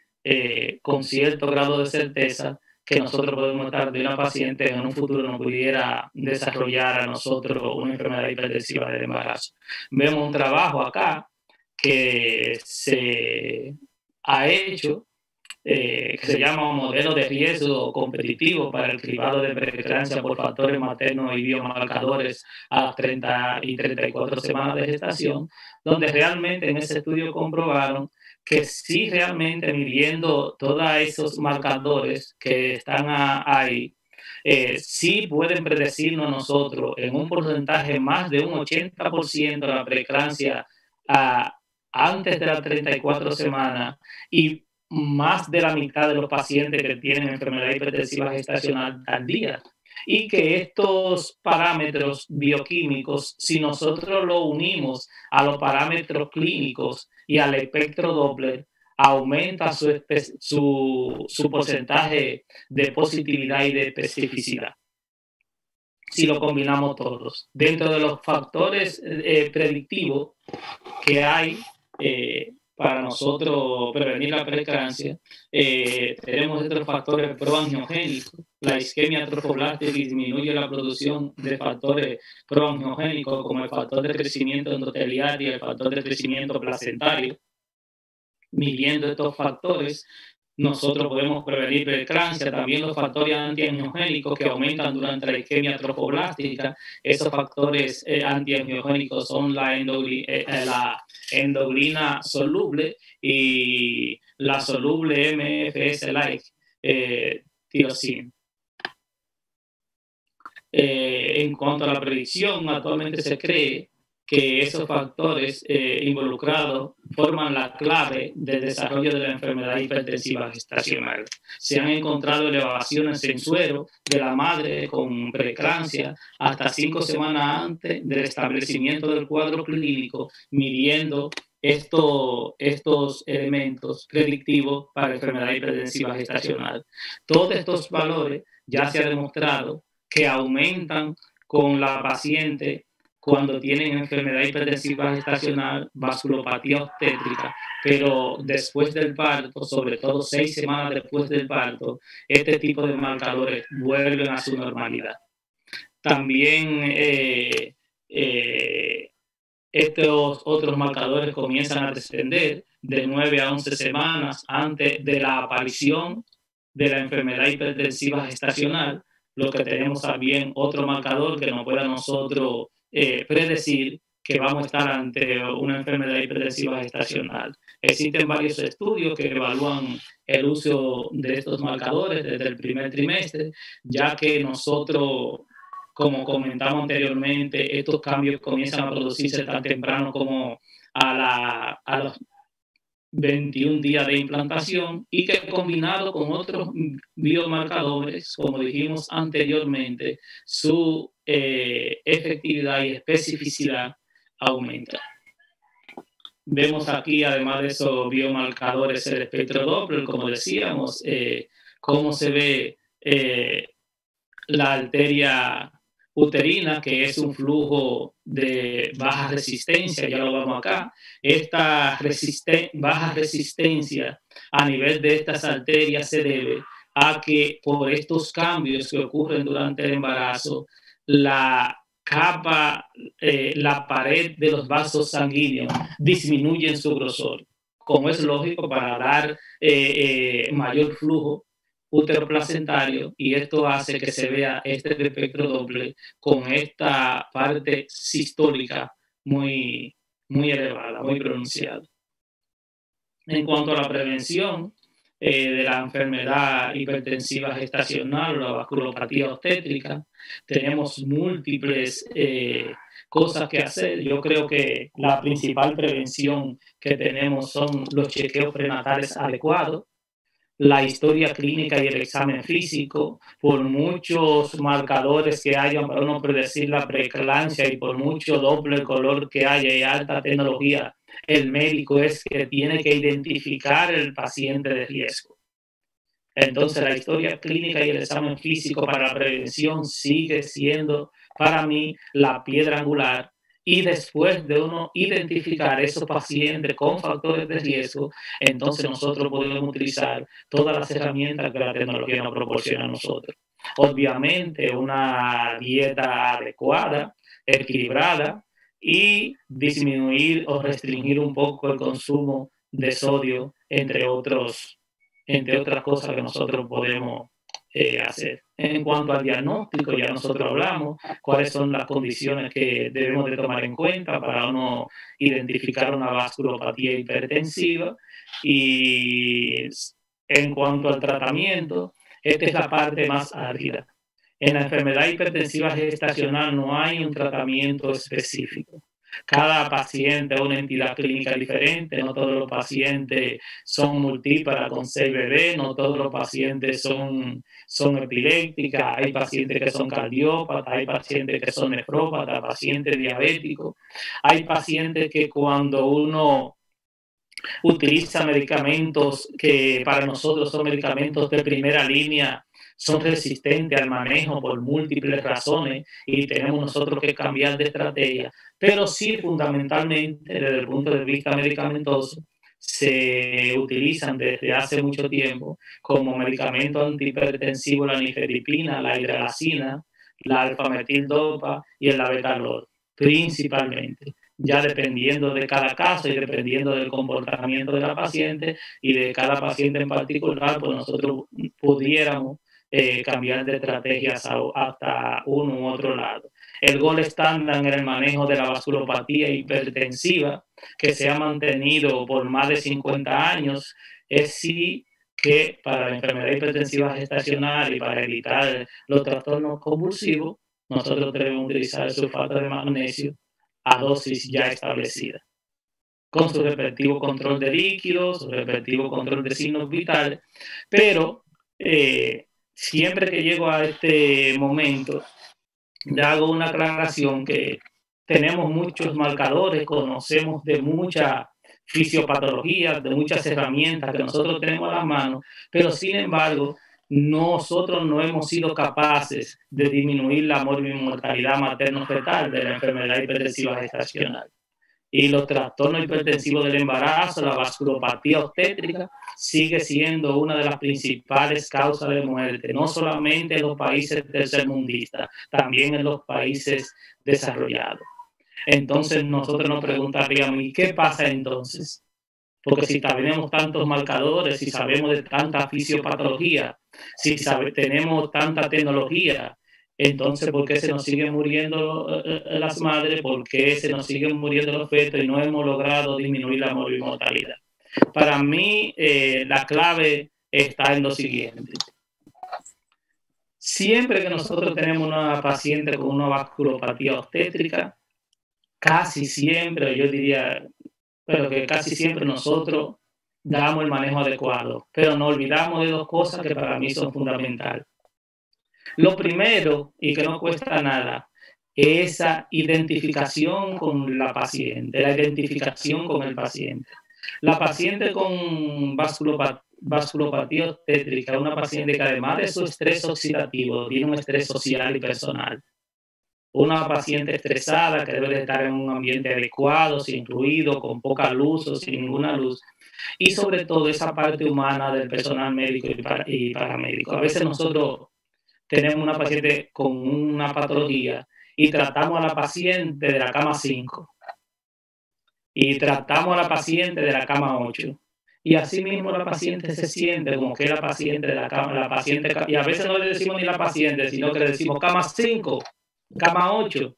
con cierto grado de certeza que nosotros podemos estar de una paciente que en un futuro no pudiera desarrollar a nosotros una enfermedad hipertensiva del embarazo. Vemos un trabajo acá que se ha hecho, que se llama modelo de riesgo competitivo para el cribado de preeclampsia por factores maternos y biomarcadores a las 30 y 34 semanas de gestación, donde realmente en ese estudio comprobaron que sí, realmente midiendo todos esos marcadores que están ahí, sí pueden predecirnos a nosotros en un porcentaje más de un 80% la preeclampsia antes de las 34 semanas, y más de la mitad de los pacientes que tienen enfermedad hipertensiva gestacional tardía. Y que estos parámetros bioquímicos, si nosotros lo unimos a los parámetros clínicos y al espectro Doppler, aumenta su porcentaje de positividad y de especificidad, si lo combinamos todos. Dentro de los factores predictivos que hay para nosotros prevenir la preeclampsia, tenemos estos factores proangiogénicos. La isquemia trofoblástica disminuye la producción de factores proangiogénicos como el factor de crecimiento endotelial y el factor de crecimiento placentario. Midiendo estos factores, nosotros podemos prevenir preeclampsia. También los factores antiangiogénicos que aumentan durante la isquemia trofoblástica. Esos factores antiangiogénicos son la endoglina soluble y la soluble MFS-like tirosina. En cuanto a la predicción, actualmente se cree que esos factores involucrados forman la clave del desarrollo de la enfermedad hipertensiva gestacional. Se han encontrado elevaciones en suero de la madre con preeclampsia hasta 5 semanas antes del establecimiento del cuadro clínico, midiendo estos elementos predictivos para la enfermedad hipertensiva gestacional. Todos estos valores ya se ha demostrado que aumentan con la paciente cuando tienen enfermedad hipertensiva gestacional, vasculopatía obstétrica, pero después del parto, sobre todo 6 semanas después del parto, este tipo de marcadores vuelven a su normalidad. También estos otros marcadores comienzan a descender de 9 a 11 semanas antes de la aparición de la enfermedad hipertensiva gestacional, lo que tenemos también otro marcador que nos puede a nosotros predecir que vamos a estar ante una enfermedad hipertensiva gestacional. Existen varios estudios que evalúan el uso de estos marcadores desde el primer trimestre, ya que nosotros, como comentamos anteriormente, estos cambios comienzan a producirse tan temprano como a los 21 días de implantación, y que combinado con otros biomarcadores, como dijimos anteriormente, su efectividad y especificidad aumenta. Vemos aquí, además de esos biomarcadores, el espectro Doppler, como decíamos, cómo se ve la arteria uterina, que es un flujo de baja resistencia, ya lo vemos acá. Esta baja resistencia a nivel de estas arterias se debe a que por estos cambios que ocurren durante el embarazo, la pared de los vasos sanguíneos disminuye en su grosor, como es lógico para dar mayor flujo uteroplacentario, y esto hace que se vea este espectro Doppler con esta parte sistólica muy, muy elevada, muy pronunciada. En cuanto a la prevención, de la enfermedad hipertensiva gestacional o la vasculopatía obstétrica. Tenemos múltiples cosas que hacer. Yo creo que la principal prevención que tenemos son los chequeos prenatales adecuados, la historia clínica y el examen físico, por muchos marcadores que hayan para uno predecir la preeclampsia y por mucho doble color que haya y alta tecnología, el médico es que tiene que identificar el paciente de riesgo. Entonces, la historia clínica y el examen físico para la prevención sigue siendo para mí la piedra angular. Y después de uno identificar esos pacientes con factores de riesgo, entonces nosotros podemos utilizar todas las herramientas que la tecnología nos proporciona a nosotros. Obviamente, una dieta adecuada, equilibrada, y disminuir o restringir un poco el consumo de sodio, entre otras cosas que nosotros podemos hacer. En cuanto al diagnóstico, ya nosotros hablamos cuáles son las condiciones que debemos de tomar en cuenta para uno identificar una vasculopatía hipertensiva. Y en cuanto al tratamiento, esta es la parte más árida. En la enfermedad hipertensiva gestacional no hay un tratamiento específico. Cada paciente es una entidad clínica diferente, no todos los pacientes son multíparas con 6 bebés, no todos los pacientes son epilépticas, hay pacientes que son cardiópatas, hay pacientes que son nefrópatas, pacientes diabéticos, hay pacientes que cuando uno utiliza medicamentos que para nosotros son medicamentos de primera línea, son resistentes al manejo por múltiples razones y tenemos nosotros que cambiar de estrategia. Pero sí, fundamentalmente, desde el punto de vista medicamentoso, se utilizan desde hace mucho tiempo como medicamento antihipertensivo la nifedipina, la hidralazina, la alfametildopa y el labetalol, principalmente. Ya dependiendo de cada caso y dependiendo del comportamiento de la paciente y de cada paciente en particular, pues nosotros pudiéramos cambiar de estrategias hasta uno u otro lado. El gold estándar en el manejo de la vasculopatía hipertensiva, que se ha mantenido por más de 50 años, es sí que para la enfermedad hipertensiva gestacional y para evitar los trastornos convulsivos, nosotros debemos utilizar el sulfato de magnesio a dosis ya establecida, con su respectivo control de líquidos, su respectivo control de signos vitales, pero siempre que llego a este momento, ya hago una aclaración que tenemos muchos marcadores, conocemos de mucha fisiopatología, de muchas herramientas que nosotros tenemos a la mano, pero sin embargo, nosotros no hemos sido capaces de disminuir la morbimortalidad materno-fetal de la enfermedad hipertensiva gestacional. Y los trastornos hipertensivos del embarazo, la vasculopatía obstétrica, sigue siendo una de las principales causas de muerte, no solamente en los países tercermundistas, también en los países desarrollados. Entonces nosotros nos preguntaríamos, ¿y qué pasa entonces? Porque si tenemos tantos marcadores, si sabemos de tanta fisiopatología, si tenemos tanta tecnología, entonces, ¿por qué se nos siguen muriendo las madres? ¿Por qué se nos siguen muriendo los fetos y no hemos logrado disminuir la morbimortalidad? Para mí, la clave está en lo siguiente. Siempre que nosotros tenemos una paciente con una vasculopatía obstétrica, casi siempre, yo diría, pero que casi siempre nosotros damos el manejo adecuado, pero no olvidamos de dos cosas que para mí son fundamentales. Lo primero, y que no cuesta nada, es esa identificación con la paciente, la identificación con el paciente. La paciente con vasculopatía obstétrica es una paciente que además de su estrés oxidativo, tiene un estrés social y personal. Una paciente estresada que debe de estar en un ambiente adecuado, sin ruido, con poca luz o sin ninguna luz. Y sobre todo esa parte humana del personal médico y paramédico. A veces nosotros tenemos una paciente con una patología y tratamos a la paciente de la cama 5 y tratamos a la paciente de la cama 8 y así mismo la paciente se siente como que es la paciente de la cama, y a veces no le decimos ni la paciente, sino que le decimos cama 5, cama 8.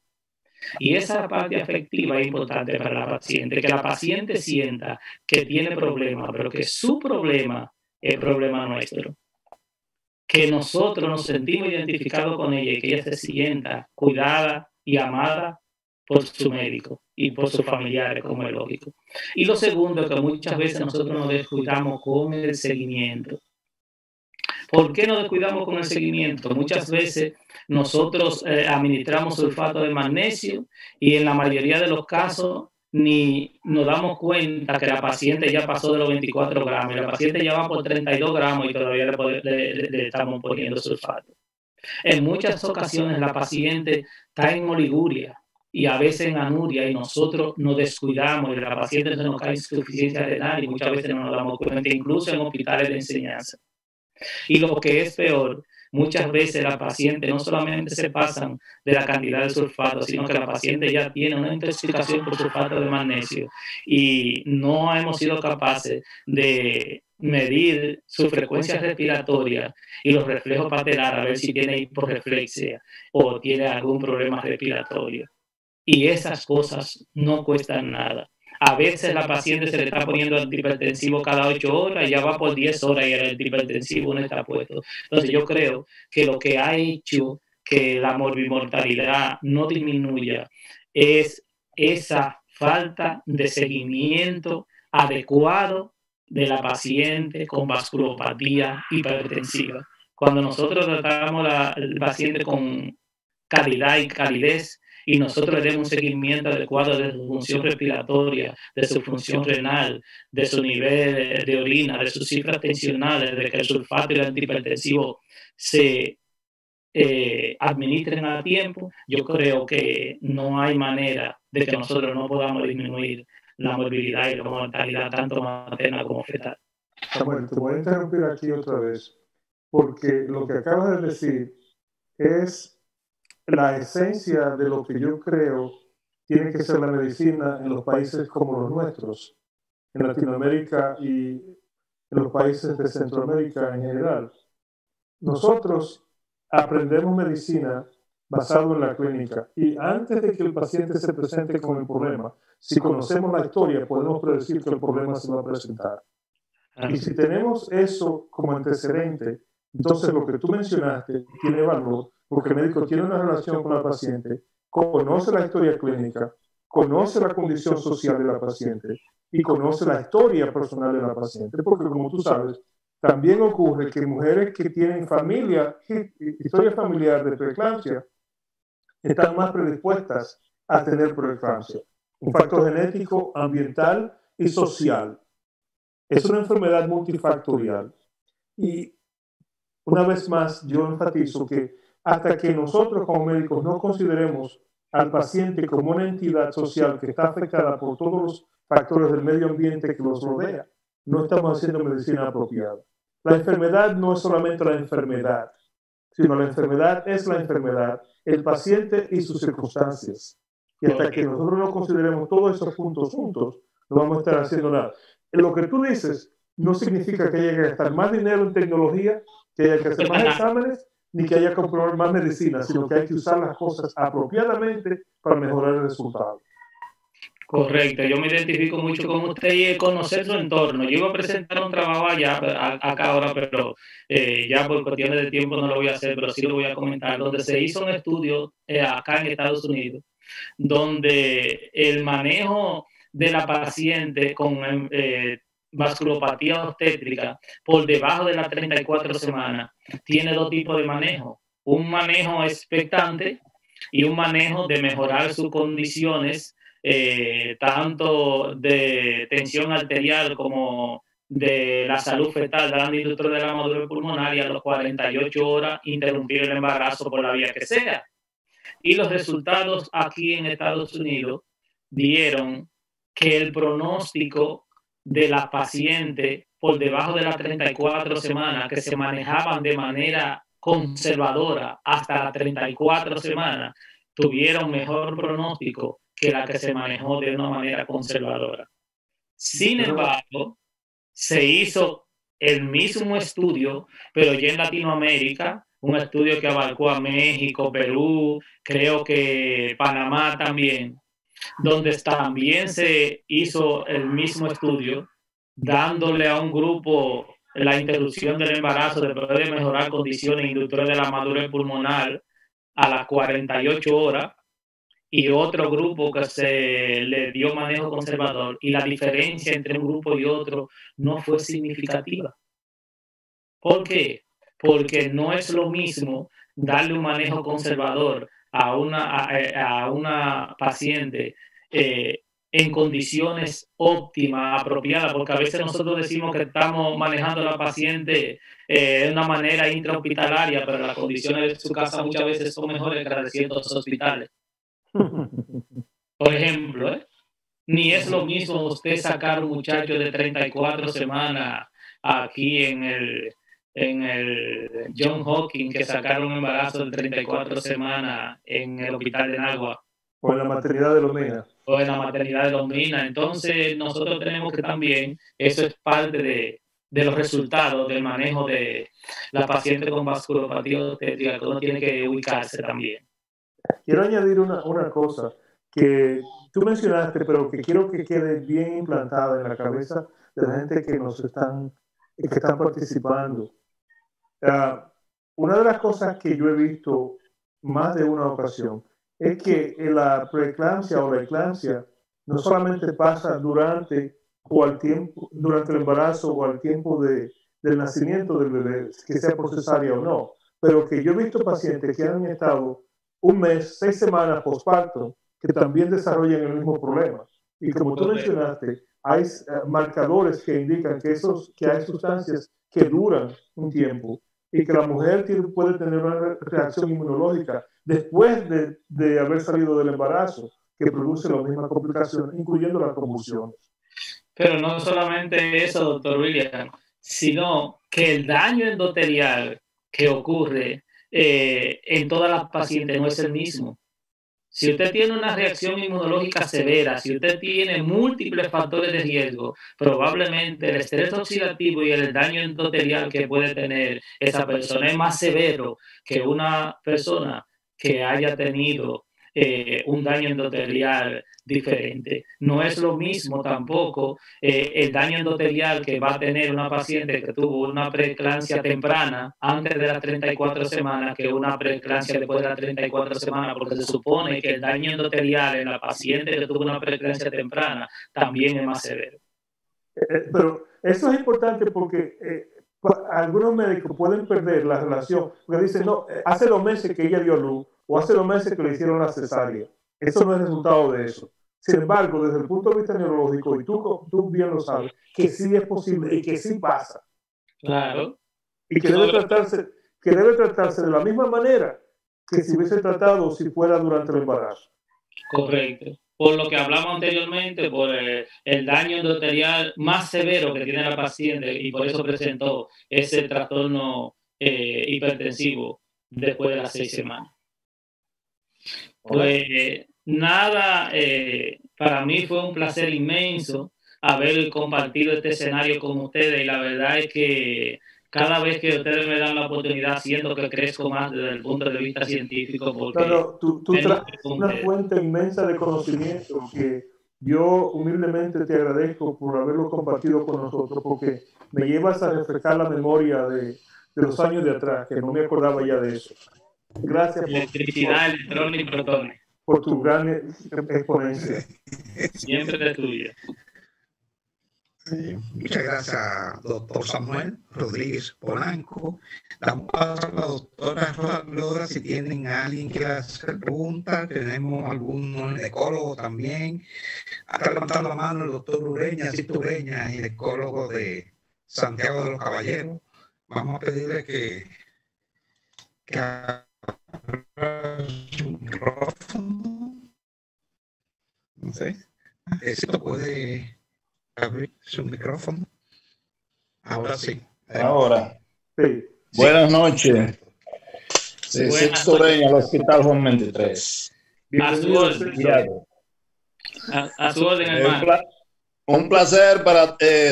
Y esa parte afectiva es importante para la paciente, que la paciente sienta que tiene problemas, pero que su problema es problema nuestro. Que nosotros nos sentimos identificados con ella y que ella se sienta cuidada y amada por su médico y por sus familiares, como es lógico. Y lo segundo, que muchas veces nosotros nos descuidamos con el seguimiento. ¿Por qué nos descuidamos con el seguimiento? Muchas veces nosotros administramos sulfato de magnesio y en la mayoría de los casos ni nos damos cuenta que la paciente ya pasó de los 24 gramos y la paciente ya va por 32 gramos y todavía le estamos poniendo sulfato. En muchas ocasiones la paciente está en oliguria y a veces en anuria y nosotros nos descuidamos y la paciente se nos cae insuficiencia renal y muchas veces no nos damos cuenta, incluso en hospitales de enseñanza. Y lo que es peor, muchas veces la paciente no solamente se pasan de la cantidad de sulfato, sino que la paciente ya tiene una intoxicación por sulfato de magnesio y no hemos sido capaces de medir su frecuencia respiratoria y los reflejos patelares a ver si tiene hiporreflexia o tiene algún problema respiratorio. Y esas cosas no cuestan nada. A veces la paciente se le está poniendo antihipertensivo cada 8 horas y ya va por 10 horas y el antihipertensivo no está puesto. Entonces yo creo que lo que ha hecho que la morbimortalidad no disminuya es esa falta de seguimiento adecuado de la paciente con vasculopatía hipertensiva. Cuando nosotros tratamos al paciente con calidad y calidez, y nosotros le demos un seguimiento adecuado de su función respiratoria, de su función renal, de su nivel de orina, de sus cifras tensionales, de que el sulfato y el antihipertensivo se administren a tiempo, yo creo que no hay manera de que nosotros no podamos disminuir la morbilidad y la mortalidad tanto materna como fetal. Samuel, te voy a interrumpir aquí otra vez, porque lo que acabas de decir es la esencia de lo que yo creo tiene que ser la medicina en los países como los nuestros, en Latinoamérica y en los países de Centroamérica en general. Nosotros aprendemos medicina basado en la clínica y antes de que el paciente se presente con el problema, si conocemos la historia, podemos predecir que el problema se va a presentar. Y si tenemos eso como antecedente, entonces lo que tú mencionaste tiene valor, porque el médico tiene una relación con la paciente, conoce la historia clínica, conoce la condición social de la paciente y conoce la historia personal de la paciente, porque como tú sabes, también ocurre que mujeres que tienen historia familiar de preeclampsia, están más predispuestas a tener preeclampsia. Un factor genético, ambiental y social. Es una enfermedad multifactorial. Y una vez más, yo enfatizo que hasta que nosotros como médicos no consideremos al paciente como una entidad social que está afectada por todos los factores del medio ambiente que los rodea, no estamos haciendo medicina apropiada. La enfermedad no es solamente la enfermedad, sino la enfermedad es la enfermedad, el paciente y sus circunstancias. Y hasta que nosotros no consideremos todos esos puntos juntos, no vamos a estar haciendo nada. Lo que tú dices no significa que haya que gastar más dinero en tecnología, que haya que hacer más exámenes, ni que haya que comprar más medicina, sino que hay que usar las cosas apropiadamente para mejorar el resultado. Correcto, yo me identifico mucho con usted y conocer su entorno. Yo iba a presentar un trabajo acá ahora, pero ya por cuestiones de tiempo no lo voy a hacer, pero sí lo voy a comentar, donde se hizo un estudio acá en Estados Unidos, donde el manejo de la paciente con vasculopatía obstétrica por debajo de las 34 semanas tiene dos tipos de manejo. Un manejo expectante y un manejo de mejorar sus condiciones, tanto de tensión arterial como de la salud fetal, dando inductor de la madurez pulmonar y a las 48 horas interrumpir el embarazo por la vía que sea. Y los resultados aquí en Estados Unidos dieron que el pronóstico de la paciente por debajo de las 34 semanas que se manejaban de manera conservadora hasta las 34 semanas tuvieron mejor pronóstico que la que se manejó de una manera conservadora. Sin embargo, se hizo el mismo estudio, pero ya en Latinoamérica, un estudio que abarcó a México, Perú, creo que Panamá también, donde también se hizo el mismo estudio, dándole a un grupo la interrupción del embarazo después de mejorar condiciones inductoras de la madurez pulmonar a las 48 horas, y otro grupo que se le dio manejo conservador, y la diferencia entre un grupo y otro no fue significativa. ¿Por qué? Porque no es lo mismo darle un manejo conservador a una paciente en condiciones óptimas, apropiadas, porque a veces nosotros decimos que estamos manejando a la paciente de una manera intrahospitalaria, pero las condiciones de su casa muchas veces son mejores que las de ciertos hospitales. Por ejemplo, ni es lo mismo usted sacar un muchacho de 34 semanas aquí en el John Hopkins que sacar un embarazo de 34 semanas en el hospital de Nagua. O en la maternidad de Los Minas. O en la maternidad de Los Minas. Entonces, nosotros tenemos que también, eso es parte de los resultados del manejo de la paciente con vasculopatía obstétrica, que uno tiene que ubicarse también. Quiero añadir una cosa que tú mencionaste, pero que quiero que quede bien implantada en la cabeza de la gente que están participando. Una de las cosas que yo he visto más de una ocasión es que la preeclampsia o la eclampsia no solamente pasa durante el embarazo o al tiempo del nacimiento del bebé, que sea por cesárea o no, pero que yo he visto pacientes que han estado un mes, 6 semanas postparto, que también desarrollan el mismo problema. Y como tú mencionaste, hay marcadores que indican que hay sustancias que duran un tiempo y que la mujer puede tener una reacción inmunológica después de haber salido del embarazo, que produce las mismas complicaciones, incluyendo las convulsiones. Pero no solamente eso, doctor William, sino que el daño endotelial que ocurre en todas las pacientes no es el mismo. Si usted tiene una reacción inmunológica severa, si usted tiene múltiples factores de riesgo, probablemente el estrés oxidativo y el daño endotelial que puede tener esa persona es más severo que una persona que haya tenido un daño endotelial diferente. No es lo mismo tampoco el daño endotelial que va a tener una paciente que tuvo una preeclampsia temprana antes de las 34 semanas que una preeclampsia después de las 34 semanas, porque se supone que el daño endotelial en la paciente que tuvo una preeclampsia temprana también es más severo. Pero eso es importante porque algunos médicos pueden perder la relación, porque dicen, no, hace 2 meses que ella dio a luz, o hace 2 meses que le hicieron la cesárea. Eso no es resultado de eso. Sin embargo, desde el punto de vista neurológico, y tú bien lo sabes, que sí es posible y que sí pasa. Claro. Y que debe tratarse de la misma manera que si hubiese tratado si fuera durante el embarazo. Correcto. Por lo que hablamos anteriormente, por el daño endotelial más severo que tiene la paciente y por eso presentó ese trastorno hipertensivo después de las 6 semanas. Pues nada, para mí fue un placer inmenso haber compartido este escenario con ustedes y la verdad es que cada vez que ustedes me dan la oportunidad siento que crezco más desde el punto de vista científico porque tú traes una fuente inmensa de conocimiento que yo humildemente te agradezco por haberlo compartido con nosotros porque me llevas a refrescar la memoria de los años de atrás, que no me acordaba ya de eso. Gracias electricidad, electrones y protones. Por tu gran exponencia. Siempre de tuya. Muchas gracias, doctor Samuel Rodríguez Polanco. Damos paso a la doctora Rosa si tienen a alguien que hacer preguntas. Tenemos algún ecólogo también. Está levantando la mano el doctor Ureña, Cito Ureña, el ecólogo de Santiago de los Caballeros. Vamos a pedirle que abra su micrófono. No sé. Cito puede abrir su micrófono. Ahora sí. Ahora. Sí. Buenas noches. Sixto Ureña, al Hospital Juan 23. A su orden. A su orden, hermano. Un placer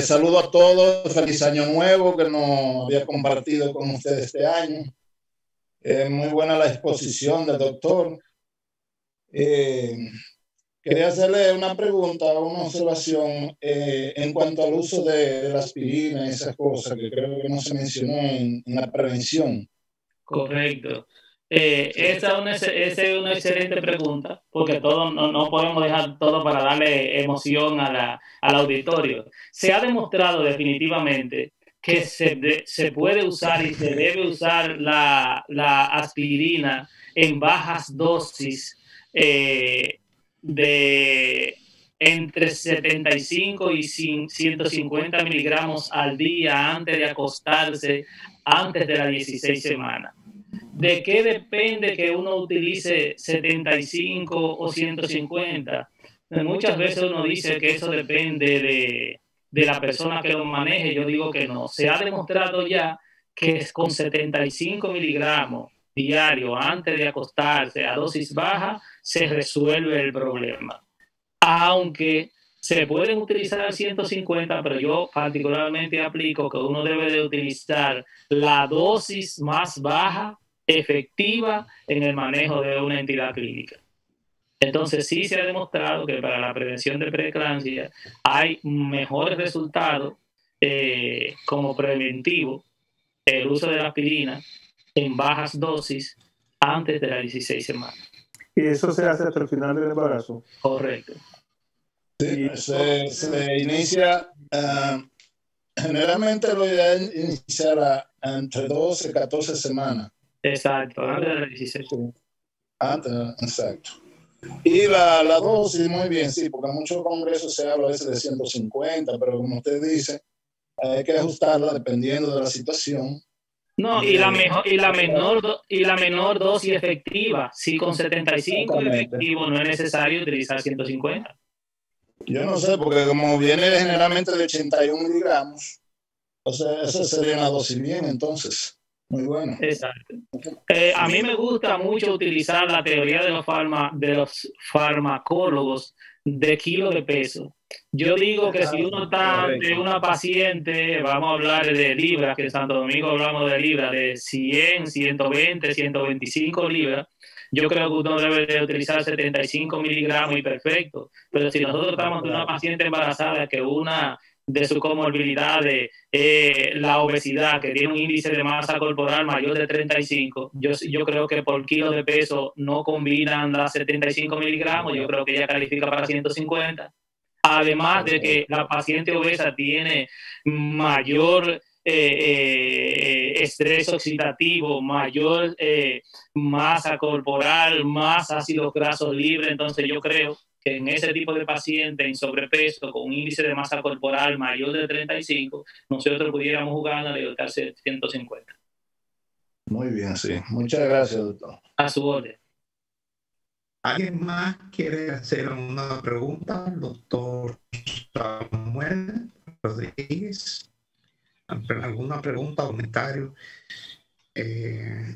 saludo a todos. Feliz año nuevo que nos había compartido con ustedes este año. Muy buena la exposición del doctor. quería hacerle una pregunta, una observación en cuanto al uso de la aspirina y esas cosas que creo que no se mencionó en la prevención. Correcto. Esa es una excelente pregunta, porque todo, no podemos dejar todo para darle emoción al auditorio. Se ha demostrado definitivamente que se puede usar y se debe usar la aspirina en bajas dosis de entre 75 y 150 miligramos al día antes de acostarse, antes de las 16 semanas. ¿De qué depende que uno utilice 75 o 150? Muchas veces uno dice que eso depende de la persona que lo maneje. Yo digo que no. Se ha demostrado ya que con 75 miligramos diario antes de acostarse a dosis baja se resuelve el problema. Aunque se pueden utilizar 150, pero yo particularmente aplico que uno debe de utilizar la dosis más baja efectiva en el manejo de una entidad clínica. Entonces sí se ha demostrado que para la prevención de preeclampsia hay mejores resultados como preventivo el uso de la aspirina en bajas dosis antes de las 16 semanas. ¿Y eso se hace hasta el final del embarazo? Correcto. Sí, se inicia, generalmente lo ideal iniciará entre 12 y 14 semanas. Exacto, antes de las 16. Exacto. Y la dosis, muy bien, sí, porque en muchos congresos se habla a veces de 150, pero como usted dice, hay que ajustarla dependiendo de la situación. No, y la menor dosis efectiva. Si con 75 efectivo no es necesario utilizar 150. Yo no sé, porque como viene generalmente de 81 miligramos, o sea, eso sería una dosis bien, entonces. Muy bueno. Exacto. A mí me gusta mucho utilizar la teoría de los farmacólogos de kilo de peso. Yo digo que si uno está de una paciente, vamos a hablar de libras, que en Santo Domingo hablamos de libras, de 100, 120, 125 libras, yo creo que uno debe de utilizar 75 miligramos y perfecto. Pero si nosotros estamos de una paciente embarazada que una de sus comorbilidades, la obesidad, que tiene un índice de masa corporal mayor de 35, yo creo que por kilo de peso no combinan las 75 miligramos, yo creo que ella califica para 150. Además de que la paciente obesa tiene mayor estrés oxidativo, mayor masa corporal, más ácidos grasos libres, entonces yo creo que en ese tipo de paciente en sobrepeso con un índice de masa corporal mayor de 35, nosotros pudiéramos jugar a dedicarse 150. Muy bien, sí. Muchas gracias, doctor. A su orden. ¿Alguien más quiere hacer una pregunta al doctor Samuel Rodríguez? ¿Alguna pregunta o comentario?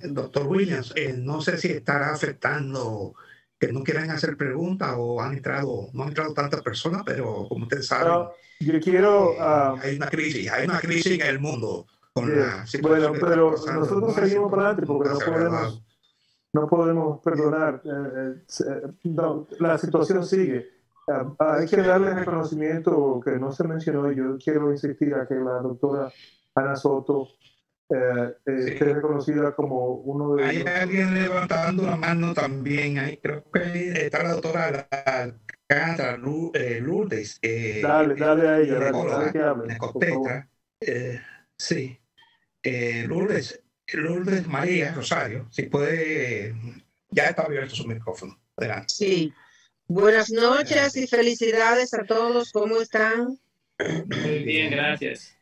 Doctor Williams, no sé si estará afectando que no quieran hacer preguntas o no han entrado tantas personas, pero como ustedes saben, yo quiero, hay una crisis en el mundo. Bueno, pero nosotros seguimos para adelante porque no podemos perdonar. La situación sigue. Hay que darle reconocimiento que no se mencionó. Yo quiero insistir a que la doctora Ana Soto esté reconocida como uno de... Hay alguien levantando la mano también. Ahí creo que está la doctora Alcántara Lourdes. Dale a ella, dale que hable. Sí. Lourdes María Rosario, si puede, ya está abierto su micrófono. Adelante. Sí. Buenas noches y felicidades a todos. ¿Cómo están? Muy bien, gracias.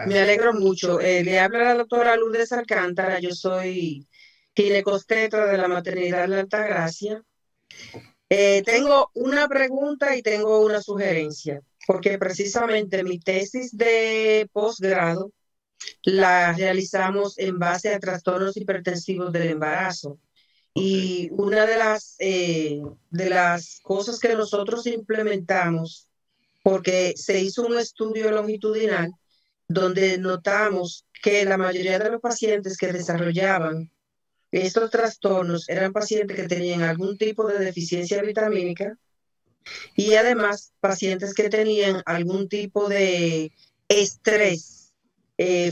Me alegro mucho. Le habla la doctora Lourdes Alcántara. Yo soy ginecobstetra de la maternidad de Altagracia. Tengo una pregunta y tengo una sugerencia, porque precisamente mi tesis de posgrado la realizamos en base a trastornos hipertensivos del embarazo. Y una de las cosas que nosotros implementamos, porque se hizo un estudio longitudinal donde notamos que la mayoría de los pacientes que desarrollaban estos trastornos eran pacientes que tenían algún tipo de deficiencia vitamínica y además pacientes que tenían algún tipo de estrés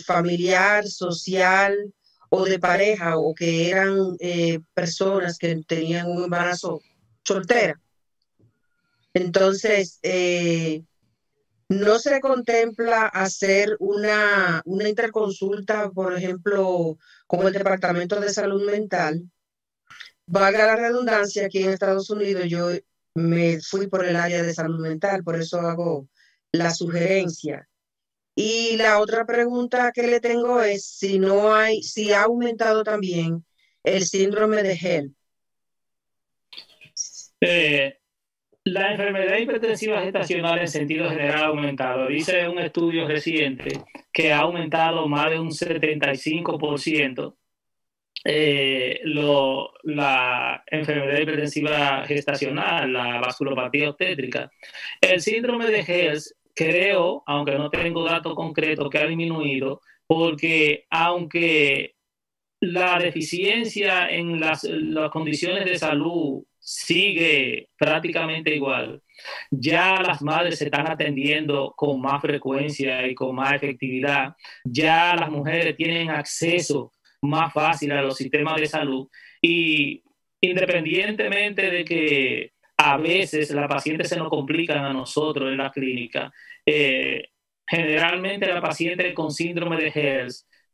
familiar, social o de pareja, o que eran personas que tenían un embarazo soltera. Entonces, no se contempla hacer una interconsulta, por ejemplo, con el Departamento de Salud Mental. Valga la redundancia, aquí en Estados Unidos yo me fui por el área de salud mental, por eso hago la sugerencia. Y la otra pregunta que le tengo es si ha aumentado también el síndrome de HELP. La enfermedad hipertensiva gestacional en sentido general ha aumentado. Dice un estudio reciente que ha aumentado más de un 75% la enfermedad hipertensiva gestacional, la vasculopatía obstétrica. El síndrome de HELP, creo, aunque no tengo datos concretos, que ha disminuido, porque aunque la deficiencia en las condiciones de salud sigue prácticamente igual, ya las madres se están atendiendo con más frecuencia y con más efectividad, ya las mujeres tienen acceso más fácil a los sistemas de salud, y independientemente de que a veces las pacientes se nos complican a nosotros en la clínica, generalmente la paciente con síndrome de HELP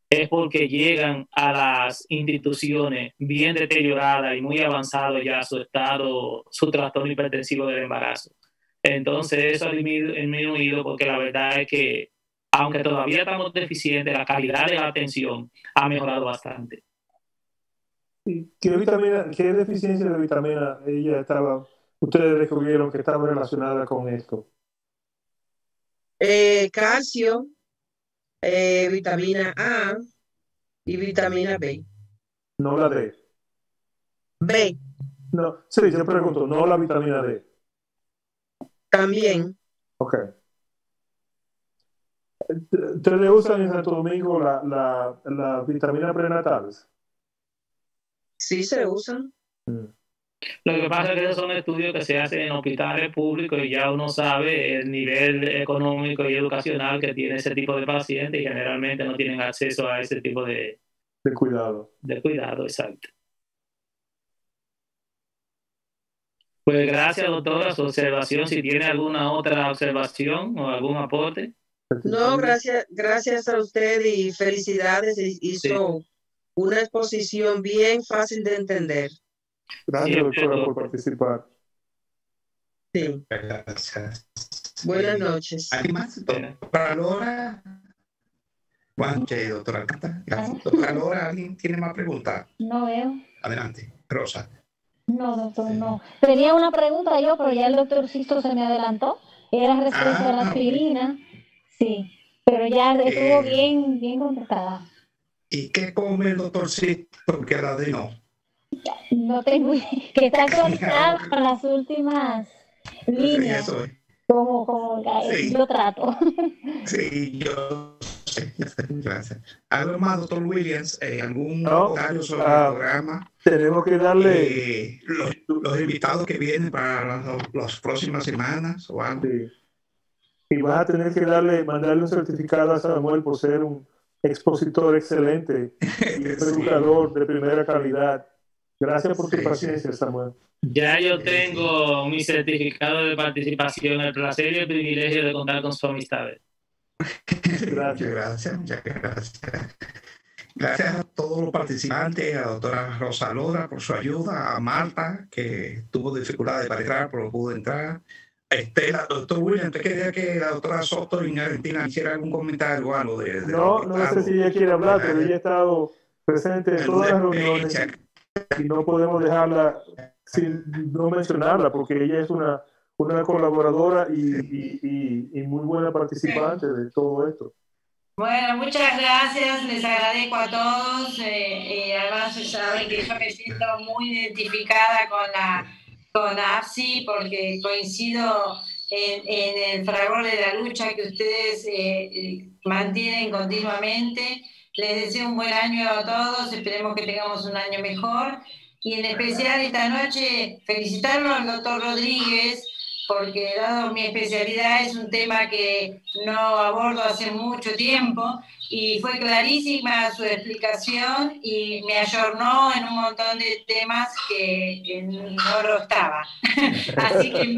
es porque llegan a las instituciones bien deterioradas y muy avanzado ya su estado, su trastorno hipertensivo del embarazo. Entonces eso ha disminuido porque la verdad es que, aunque todavía estamos deficientes, la calidad de la atención ha mejorado bastante. ¿Qué deficiencia de vitamina ustedes descubrieron que estaba relacionada con esto? Calcio, vitamina A y vitamina B. No la D. B. No, sí, yo pregunto, no la vitamina D. También. Ok. ¿Ustedes usan en Santo Domingo la vitamina prenatales? Sí, se usan. Lo que pasa es que esos son estudios que se hacen en hospitales públicos y ya uno sabe el nivel económico y educacional que tiene ese tipo de pacientes, y generalmente no tienen acceso a ese tipo de cuidado. De cuidado, exacto. Pues gracias, doctora, su observación. Si tiene alguna otra observación o algún aporte. No, gracias a usted y felicidades. Hizo una exposición bien fácil de entender. Gracias, doctora, por participar. Sí. Gracias. Buenas noches. ¿Hay más? Doctora Lora. Buenas noches, doctora Alcántara. Gracias. Doctora Lora, ¿alguien tiene más preguntas? No veo. Adelante, Rosa. No, doctor, no. Tenía una pregunta yo, pero ya el doctor Sisto se me adelantó. Era respecto a la aspirina. Sí, pero ya estuvo bien contestada. ¿Y qué come el doctor Sisto? Porque la de no. No tengo, que está actualizado con las últimas líneas. Como sí. Yo trato. Sí, yo sé. Gracias. ¿Algo más, doctor Williams? ¿Algún comentario sobre el programa? Tenemos que darle los invitados que vienen para las próximas semanas o algo. Sí. Y vas a tener que mandarle un certificado a Samuel por ser un expositor excelente y un educador de primera calidad. Gracias por tu paciencia, Samuel. Ya yo tengo mi certificado de participación, el placer y el privilegio de contar con su amistad. Gracias. Gracias a todos los participantes, a la doctora Rosa Lora por su ayuda, a Marta, que tuvo dificultades para entrar, pero pudo entrar. Estela, doctor William, ¿te quería que la doctora Soto en Argentina hiciera algún comentario o algo de no sé si ella quiere hablar, pero ella ha estado presente en todas las reuniones y no podemos dejarla sin no mencionarla, porque ella es una colaboradora y muy buena participante de todo esto. Bueno, muchas gracias, les agradezco a todos, además saben que yo me siento muy identificada con la AFSI, porque coincido en el fragor de la lucha que ustedes mantienen continuamente. Les deseo un buen año a todos, esperemos que tengamos un año mejor, y en especial esta noche felicitarlo al doctor Rodríguez porque dado mi especialidad es un tema que no abordo hace mucho tiempo, y fue clarísima su explicación y me ayornó en un montón de temas que no lo estaba. Así que